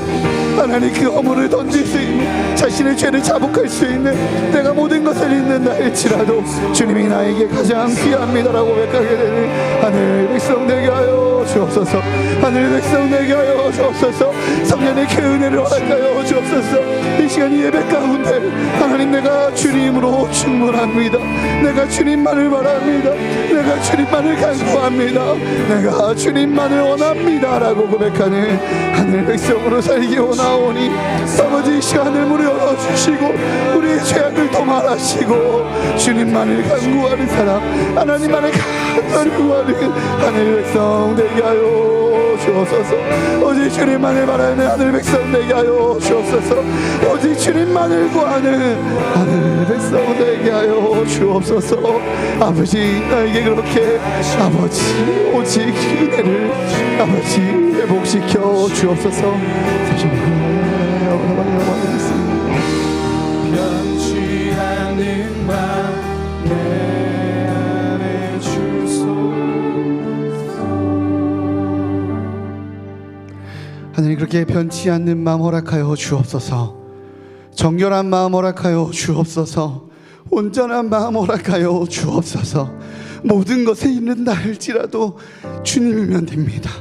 하나님 그 허물을 던질 수 있는, 자신의 죄를 자복할 수 있는 내가 모든 것을 잃는다 할지라도 주님이 나에게 가장 귀합니다라고 고백하게 되는 하늘 백성 되게 하여 주옵소서. 하늘 백성 되게 하여 주옵소서. 성령의 그 은혜를 허락하여 주옵소서. 이 시간 예배 가운데 하나님 내가 주님으로 충분합니다. 내가 주님만을 바랍니다. 내가 주님만을 간구합니다. 내가 주님만을 원합니다라고 고백하는 하늘 백성으로 살기 원하오니 아버지 이 시간을 문을 열어주시고 우리의 죄악을 도말하시고 주님만을 간구하는 사람, 하나님만을 간절히 구하는 하늘 백성 되게 하여 주옵소서. 오직 주님만을 바라는 하늘 백성 되게 하여 주옵소서. 오직 주님만을 구하는 하늘 백성 되게 하여 주옵소서. 아버지 나에게 그렇게 아버지 오직 은혜를 아버지 회복시켜 주옵소서. 다시 변치 않는 맘 내 안에 주소서. 하나님 그렇게 변치 않는 마음 허락하여 주옵소서. 정결한 마음 허락하여 주옵소서. 온전한 마음 허락하여 주옵소서. 모든 것에 이른다 할지라도 주님이면 됩니다.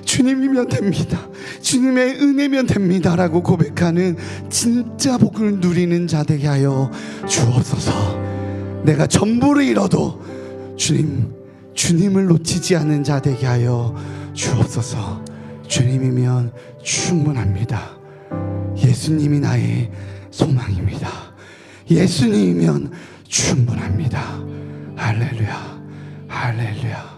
주님이면 됩니다. 주님의 은혜면 됩니다라고 고백하는 진짜 복을 누리는 자 되게 하여 주옵소서. 내가 전부를 잃어도 주님을 놓치지 않는 자 되게 하여 주옵소서. 주님이면 충분합니다. 예수님이 나의 소망입니다. 예수님이면 충분합니다. 할렐루야, 할렐루야.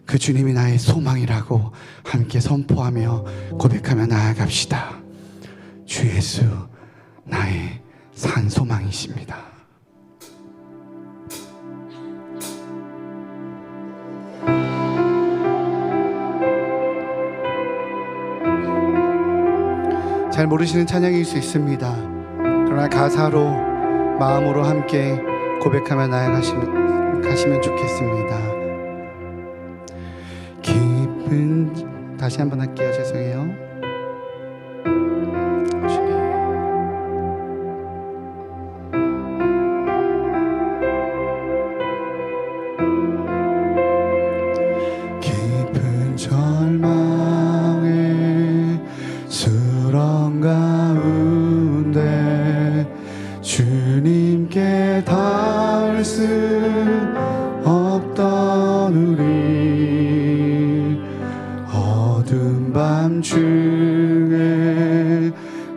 그 주님이 나의 소망이라고 함께 선포하며 고백하며 나아갑시다. 주 예수 나의 산 소망이십니다. 잘 모르시는 찬양일 수 있습니다. 그러나 가사로 마음으로 함께 고백하며 나아가시면 좋겠습니다. 다시 한번 할게요. 죄송해요. 깊은 절망의 수렁 가운데 주님께 닿을 수 없던 우리 어두운 밤중에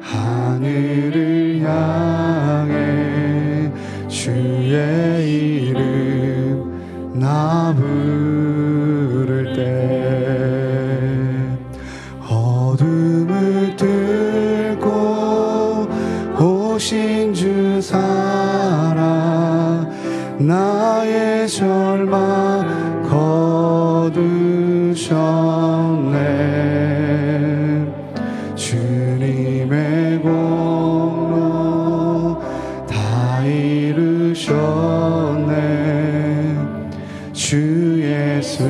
하늘을 향해 주의 이름 나 부를 때 어둠을 뚫고 오신 주 살아 나의 절망 거두셨네. 주님의 공로 다 이루셨네. 주 예수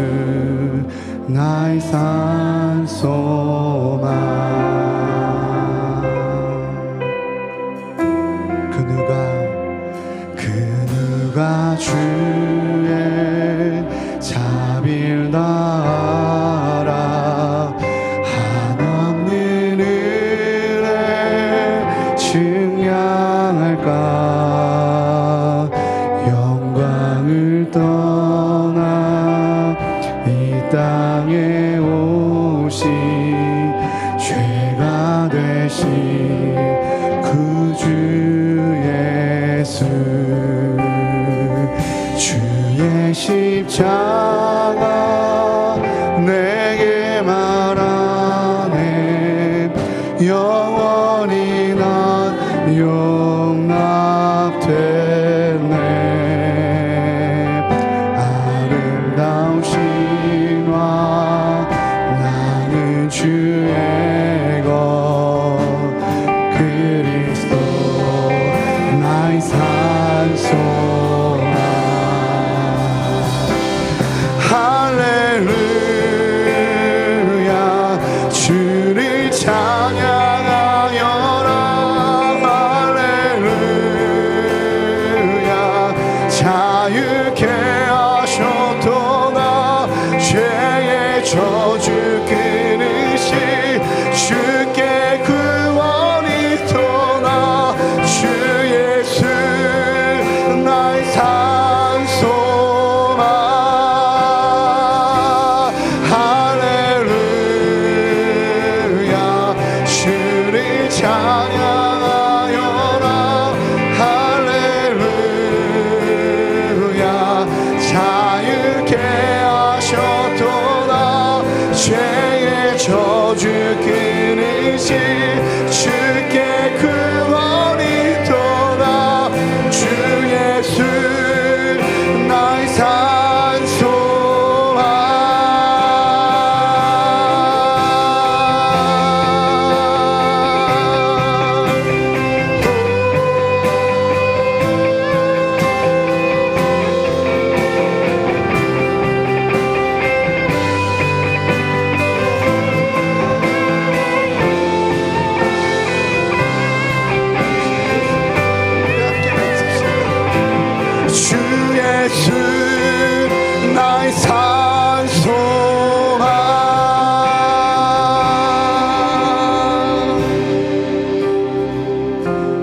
나의 산 소망. 그 누가 주의 자비를 알아 한없는 은혜 증량할까. 영광을 떠나 이 땅에 오시 죄가 되신 구주 예수. 주의 십자가 내게 말하네. 영원히 난 용납됐네. 아름다운 신화 나는 주의 것 그리스도 나의 산 소망. 할렐루야 주를 찬양하여라. 할렐루야 자유케 하셨도다. 죄의 저주 끊으시 주께 구원이 떠나. 주 예수 나의 산 소망. 할렐루야 주를 찬양하여라. 할렐루야 자유케 하셨도다. 죄의 저주 끊으시 주께 구원이 떠나. 주 예수 나의 산 소망. 주 예수 나의 산소망.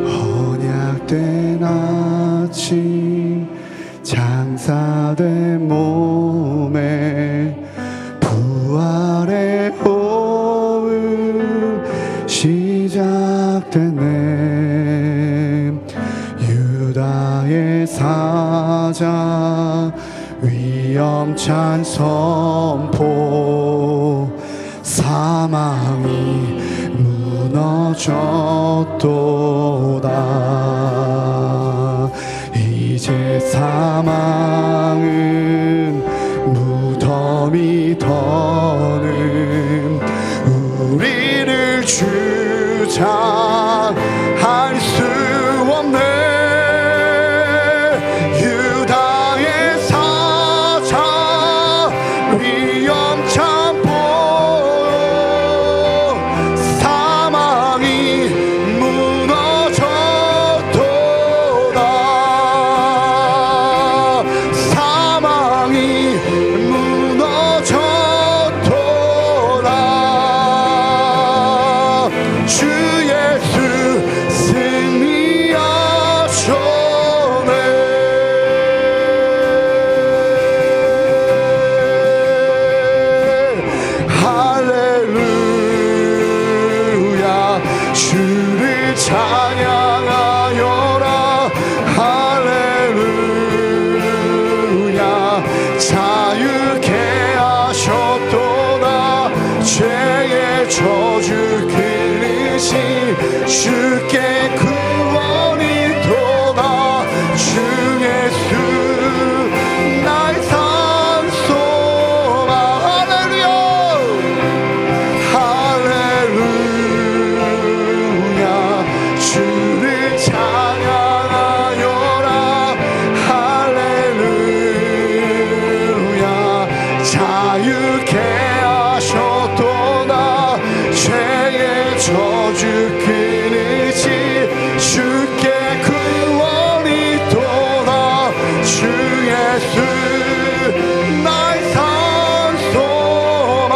언약된 아침 장사된 몸에 부활의 호흡 시작되네. 유다의 사자 위엄찬 선포. 사망이 무너졌도다. 이제 사망은 무덤이 더는 우리를 주장할 수 없네. 유다의 사자 위엄찬 보호. 사망이 무너졌도다. 사망이 무너졌도다. 주 예수 승리하셨네. 할렐루야. 주를 찬양하여라. 할렐루야. 자유케 하셨도다. 죄의 저주 그르시 주께 구원이 도다. 주 예수 나의 산소망. 할렐루야. 할렐루야. 주를 찬양하여라. 할렐루야. 자유케 하셨도다. 죄의 저주 끊으시 주께 구원이 도다. 주 예수 나의 산소망.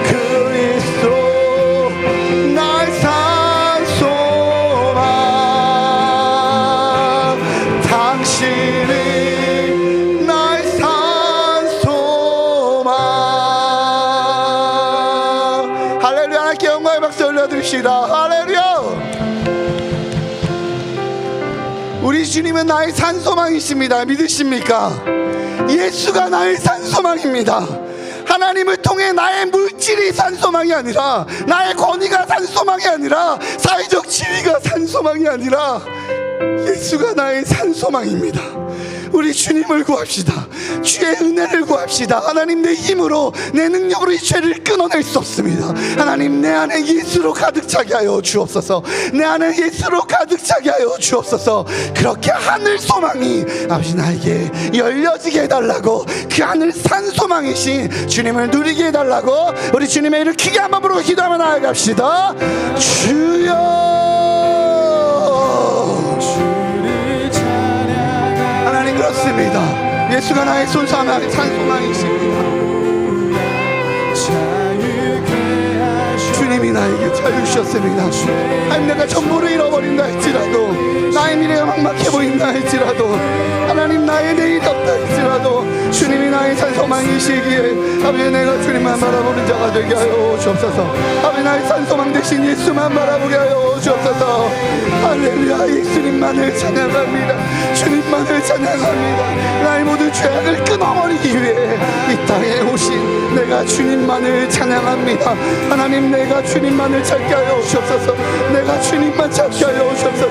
그리스도 나의 산소망. 당신이 나의 산소망. 할렐루야. 하나님께 영광의 박수 올려드립시다. 할렐루야. 우리 주님은 나의 산소망이십니다. 믿으십니까? 예수가 나의 산소망입니다. 하나님을 통해 나의 물질이 산소망이 아니라, 나의 권위가 산소망이 아니라, 사회적 지위가 산소망이 아니라 예수가 나의 산소망입니다. 우리 주님을 구합시다. 주의 은혜를 구합시다. 하나님, 내 힘으로 내 능력으로 이 죄를 끊어낼 수 없습니다. 하나님, 내 안에 예수로 가득 차게 하여 주옵소서. 내 안에 예수로 가득 차게 하여 주옵소서. 그렇게 하늘 소망이 아버지 나에게 열려지게 해달라고, 그 하늘 산소망이신 주님을 누리게 해달라고 우리 주님의 이름을 크게 한번 부르고 기도하며 나아갑시다. 주여. 하나님, 그렇습니다. 예수가 나의 산소망이십니다. 주님이 나에게 자유 주셨습니다. 하나님, 내가 전부를 잃어버린다 할지라도, 나의 미래가 막막해 보인다 할지라도, 하나님 나의 내일이 없다 할지라도 주님이 나의 산소망이시기에 아버지, 내가 주님만 바라보는 자가 되게 하여 주옵소서. 아버지, 나의 산소망 대신 예수만 바라보게 하여 주옵소서. 할렐루야. 예수님만을 찬양합니다. 주님만을 찬양합니다. 나의 모든 죄악을 끊어버리기 위해 이 땅에 오신 내가 주님만을 찬양합니다. 하나님, 내가 주님만을 찾게 하여 주옵소서. 내가 주님만 찾게 하여 주옵소서.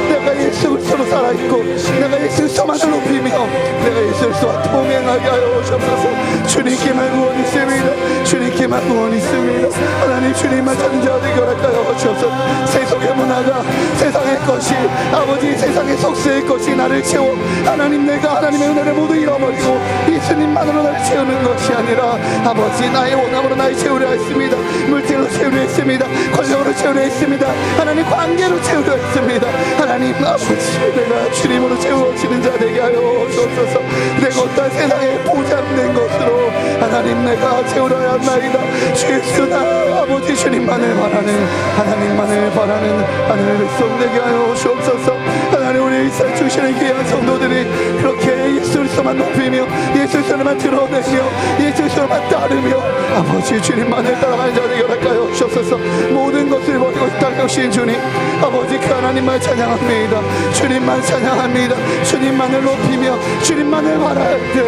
내가 예수 그리스도로 살아있고, 내가 예수 그리스도만을 높이며, 내가 예수 그리스도와 동행하게 하여 주옵소서. 주님께만 구원이 있습니다. 주님께만 구원이 있습니다. 하나님, 주님만 찾는 자가 되게 허락하여 주옵소서. 세속의 문화가, 세상의 것이, 아버지 세상의 속세의 것이 나를 채워, 하나님, 내가 하나님의 은혜를 모두 잃어버리고 예수님만으로 나를 채우는 것이 아니라, 아버지 나의 원함으로 나를 채우려 했습니다. 물질로 채우려 했습니다. 했습니다. 권력으로 채우려 했습니다. 하나님 관계로 채우려 했습니다. 하나님 아버지, 내가 주님으로 채워지는 자 되게 하여 주옵소서. 내가 어떤 세상에 보장된 것으로 하나님 내가 채우려야 합나이다. 주 예수 나 아버지 주님만을 바라는, 하나님만을 바라는 하늘의 백성 되게 하여 주옵소서. 하나님 우리 일상 주시는 귀한 성도들이 그렇게 예수 그리스도만 높이며 예수 그리스도만 드러내며 예수 그리스도만 따르며 아버지 주님만을 따라가는 자들이 열할까요 주옵소서. 모든 것을 버리고 이 땅에 오신 주님 아버지, 그 하나님만 찬양합니다. 주님만 찬양합니다. 주님만을 높이며 주님만을 바랄 때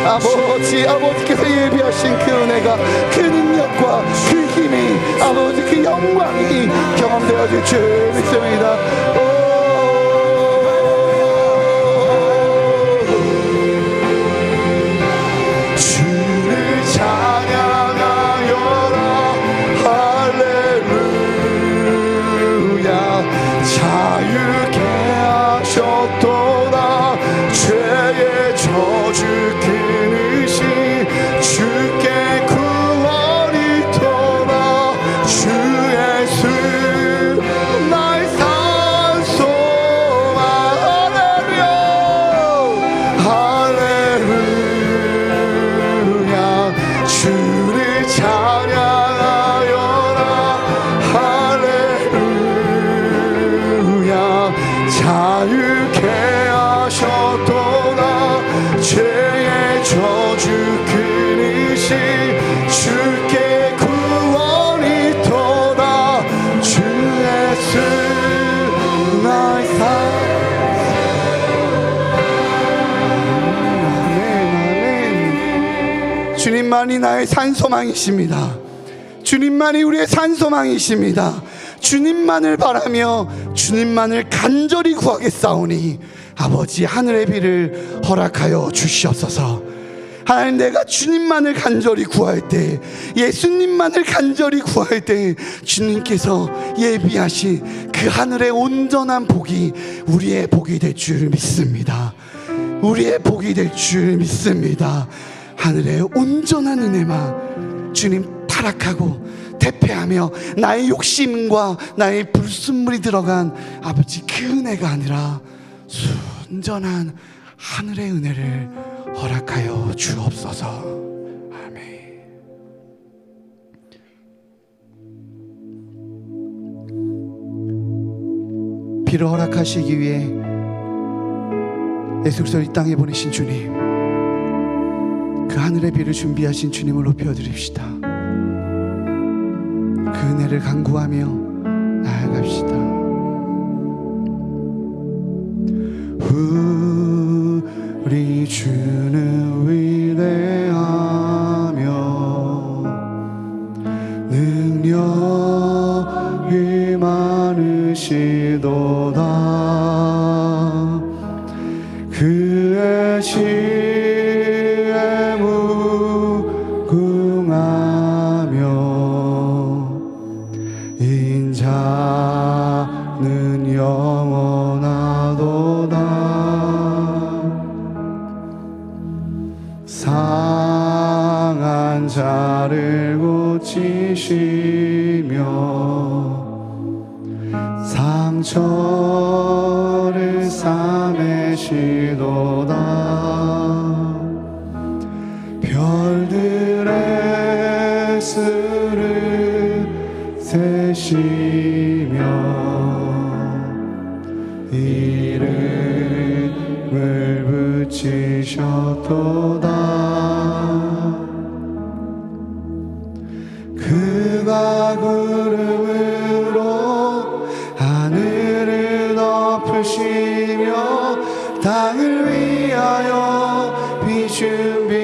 아버지께서 예비하신 그 은혜가, 그 능력과 그 힘이, 아버지 그 영광이 경험되어질 줄 믿습니다. 주를 찬양하여라 할렐루야. 자유케 하셨도다. 죄의 저주 끊으신 주께 구원이 있도다. 주 예수 나의 산소만 할렐루야. 주를 찬양하여라 할렐루야. 자유케 하셨도다. 죄의 저주 끊으신 주께 구원이 있도다. 주 예수 나의 산. 주님만이 나의 산소망이십니다. 주님만이 우리의 산소망이십니다. 주님만을 바라며 주님만을 간절히 구하겠사오니 아버지 하늘의 비를 허락하여 주시옵소서. 하나님, 내가 주님만을 간절히 구할 때, 예수님만을 간절히 구할 때 주님께서 예비하신 그 하늘의 온전한 복이 우리의 복이 될 줄 믿습니다. 우리의 복이 될 줄 믿습니다. 하늘의 온전한 은혜만 주님 타락하고 대패하며 나의 욕심과 나의 불순물이 들어간 아버지 그 은혜가 아니라 순전한 하늘의 은혜를 허락하여 주옵소서. 아멘. 비를 허락하시기 위해 예수 그리스도를 이 땅에 보내신 주님, 그 하늘의 비를 준비하신 주님을 높여드립시다. 그 은혜를 간구하며 나아갑시다. 우리 주는 위대하며 능력이 많으시도다. 그의 지혜 무궁하며 인자는 영원하도다. 상한 자를 고치시며 상처를 싸매시도다. 별들의 수를 세시며 이름을 붙이셨도다. 그가 구름으로 하늘을 덮으시며 땅을 위하여 비 준비하시니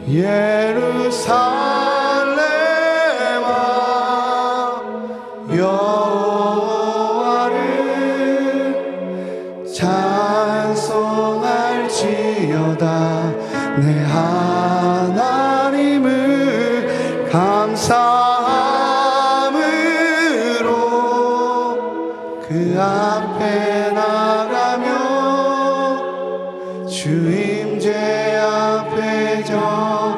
예루살렘아 여호와를 찬송할지어다. 내 하나님을 감사함으로 그 앞에 나가며 주 임재 앞에 저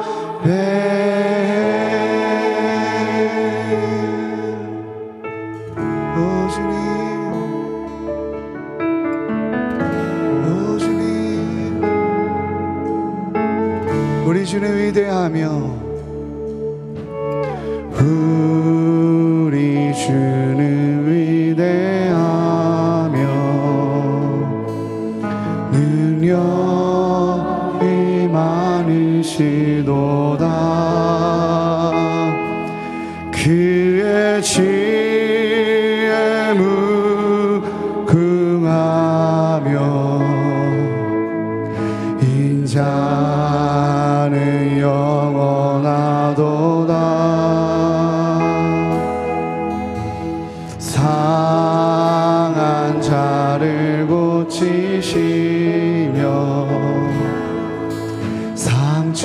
우리 주님 위대하며 우리 주님 위대하며 능력이 많으시도다 그의 지혜 무궁하며 인자는 영원하도다 상한 자를 고치시며 상처를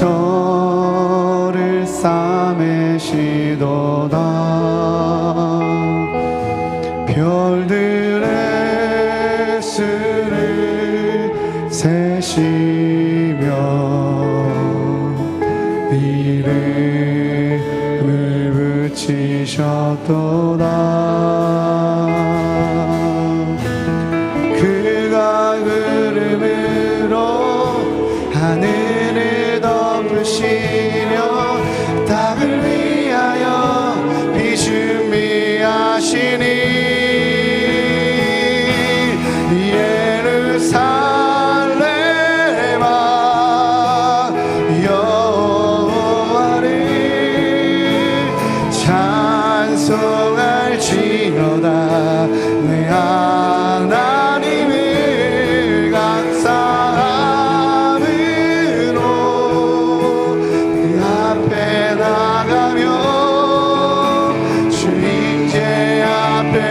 싸매시도다 별들의 수를 세시며 이름을 붙이셨도다 그가 구름으로 하늘을 덮으시며 땅을 위하여 비 준비하시니 예루살렘아 여호와를 찬송할지어다 내 하나님을 감사함으로 그 앞에 나가며 주님께 앞에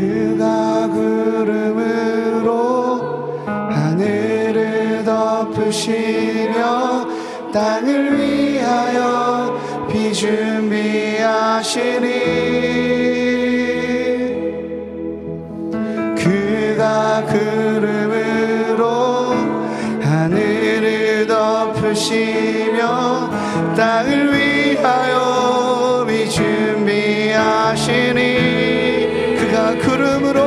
그가 구름으로 하늘을 덮으시며 땅을 위하여 비 준비하시니 그가 구름으로 하늘을 덮으시며 땅을 위하여 비 준비하시니 그가 구름으로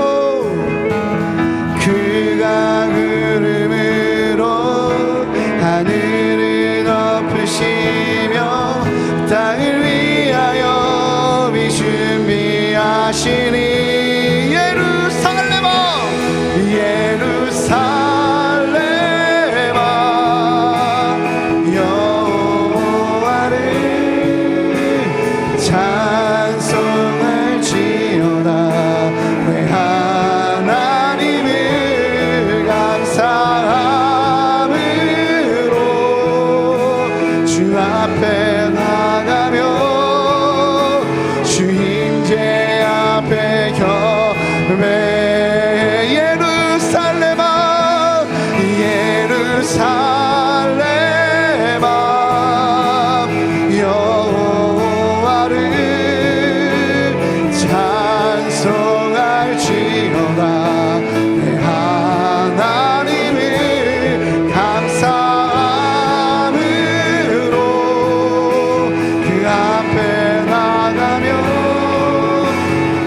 하늘을 덮으시며 땅을 위하여 비 준비하시니 예루살렘아 예루살렘아 여호와를 찬송할지어다 내 하나님을 감사함으로 주 앞에 나가며 주 임재 앞에 경배 예루살렘아 예루살렘아 여호와를 찬송할지어다 내 하나님을 감사함으로 그 앞에 나가며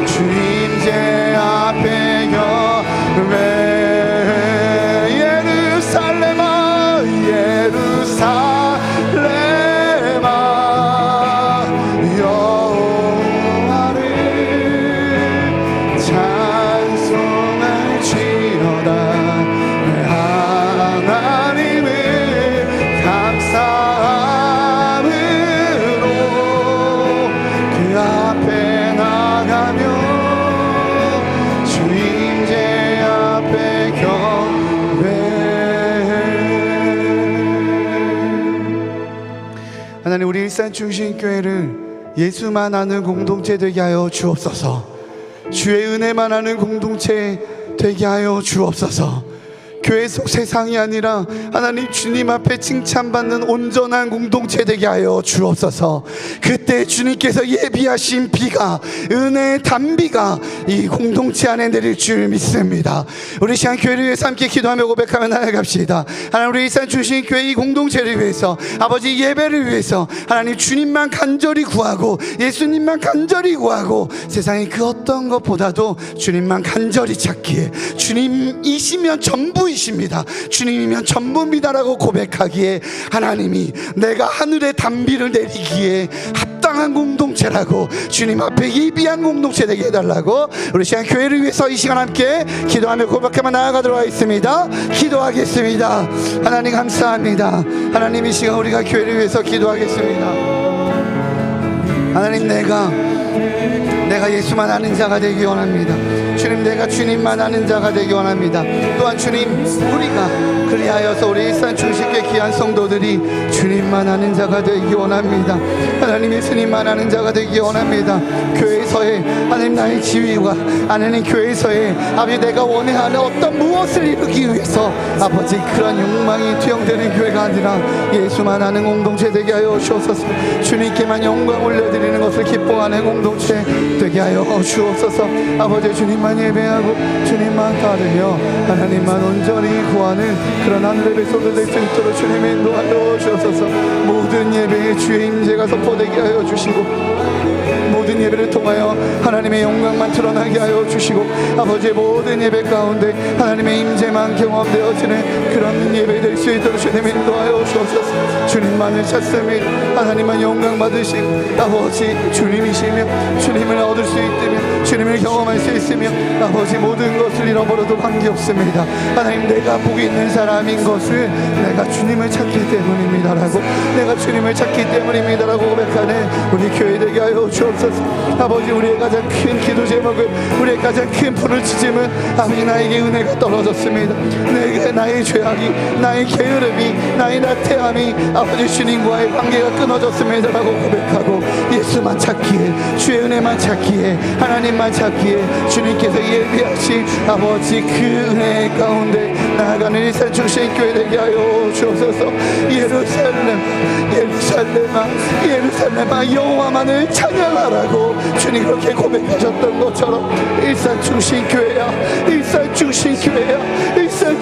주 임재 앞에 경배 예루살렘아 예루살렘아 여호와를 찬송할지어다 내 하나님을 감사함으로 그 앞에 나가며 주 임재 앞에 경배 하나님 우리 일산중심교회를 예수만 아는 공동체 되게 하여 주옵소서. 주의 은혜만 아는 공동체 되게 하여 주옵소서. 교회 속 세상이 아니라 하나님 주님 앞에 칭찬받는 온전한 공동체 되게 하여 주옵소서. 그때 주님께서 예비하신 비가, 은혜의 단비가 이 공동체 안에 내릴 줄 믿습니다. 우리 시간 교회를 위해서 함께 기도하며 고백하며 나아갑시다. 하나님, 우리 일산 주신 교회 이 공동체를 위해서, 아버지 예배를 위해서 하나님 주님만 간절히 구하고, 예수님만 간절히 구하고, 세상의 그 어떤 것보다도 주님만 간절히 찾기에, 주님이시면 전부이십니다, 주님이면 전부입니다라고 고백하기에 하나님이 내가 하늘의 단비를 내리기에 합당한 공동체라고, 주님 앞에 예비한 공동체 되게 해달라고 우리 시간 교회를 위해서 이 시간 함께 기도하며 고백하며 나아가도록 하겠습니다. 기도하겠습니다. 하나님 감사합니다. 하나님, 이 시간 우리가 교회를 위해서 기도하겠습니다. 하나님, 내가 예수만 아는 자가 되기 원합니다. 주님, 내가 주님만 아는 자가 되기 원합니다. 또한 주님, 우리가 그리하여서 우리 일산 중식회 귀한 성도들이 주님만 아는 자가 되기 원합니다. 하나님, 예수님만 아는 자가 되기 원합니다. 교회에서의 하나님 나의 지위와 하나님 교회에서의 아버지 내가 원해하는 어떤 무엇을 이루기 위해서 아버지 그런 욕망이 투영되는 교회가 아니라 예수만 아는 공동체 되게 하여 주옵소서. 주님께만 영광 올려드리는 것을 기뻐하는 공동체 되게 하여 주옵소서. 아버지, 주님만 예배하고 주님만 따르며 하나님만 온전히 구하는 그런 하늘의 백성들 될 수 있도록 주님의 인도하여 주옵소서. 모든 예배에 주의 임재가 선포되게 하여 주시고, 모든 예배를 통하여 하나님의 영광만 드러나게 하여 주시고, 아버지의 모든 예배 가운데 하나님의 임재만 경험되어지는 그런 예배 될 수 있도록 주님 인도하여 주옵소서. 주님만을 찾습니다. 하나님만 영광 받으시고, 아버지 주님이시며 주님을 얻을 수 있다면 주님을 경험할 수 있으며 아버지 모든 것을 잃어버려도 관계없습니다. 하나님, 내가 복이 있는 사람인 것을 내가 주님을 찾기 때문입니다라고, 내가 주님을 찾기 때문입니다라고 고백하는 우리 교회 되게 하여 주옵소서. 아버지, 우리의 가장 큰 기도 제목은, 우리의 가장 큰 부르짖음은 아버지 나에게 은혜가 떨어졌습니다. 나의 죄악이, 나의 게으름이, 나의 나태함이 아버지 주님과의 관계가 끊어졌습니다라고 고백하고, 예수만 찾기에, 주의 은혜만 찾기에, 하나님만 찾기에 주님께서 예비하신 아버지 그 은혜 가운데 나아가는 일산 중심교회 되게 하여 주옵소서. 예루살렘아 여호와만을 찬양하라고 주님 그렇게 고백하셨던 것처럼 일산 중심교회야, 일산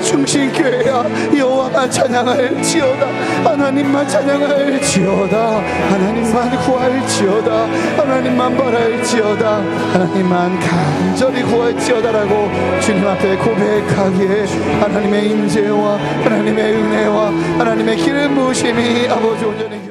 중심교회야 여호와만 찬양할지어다. 하나님만 찬양할지어다. 하나님만 구할지어다. 하나님만 바랄지어다. 하나님만 간절히 구할지어다라고 주님 앞에 고백하기에 하나님의 임재와 하나님의 은혜와 하나님의 기름 부으심이 아버지 온전히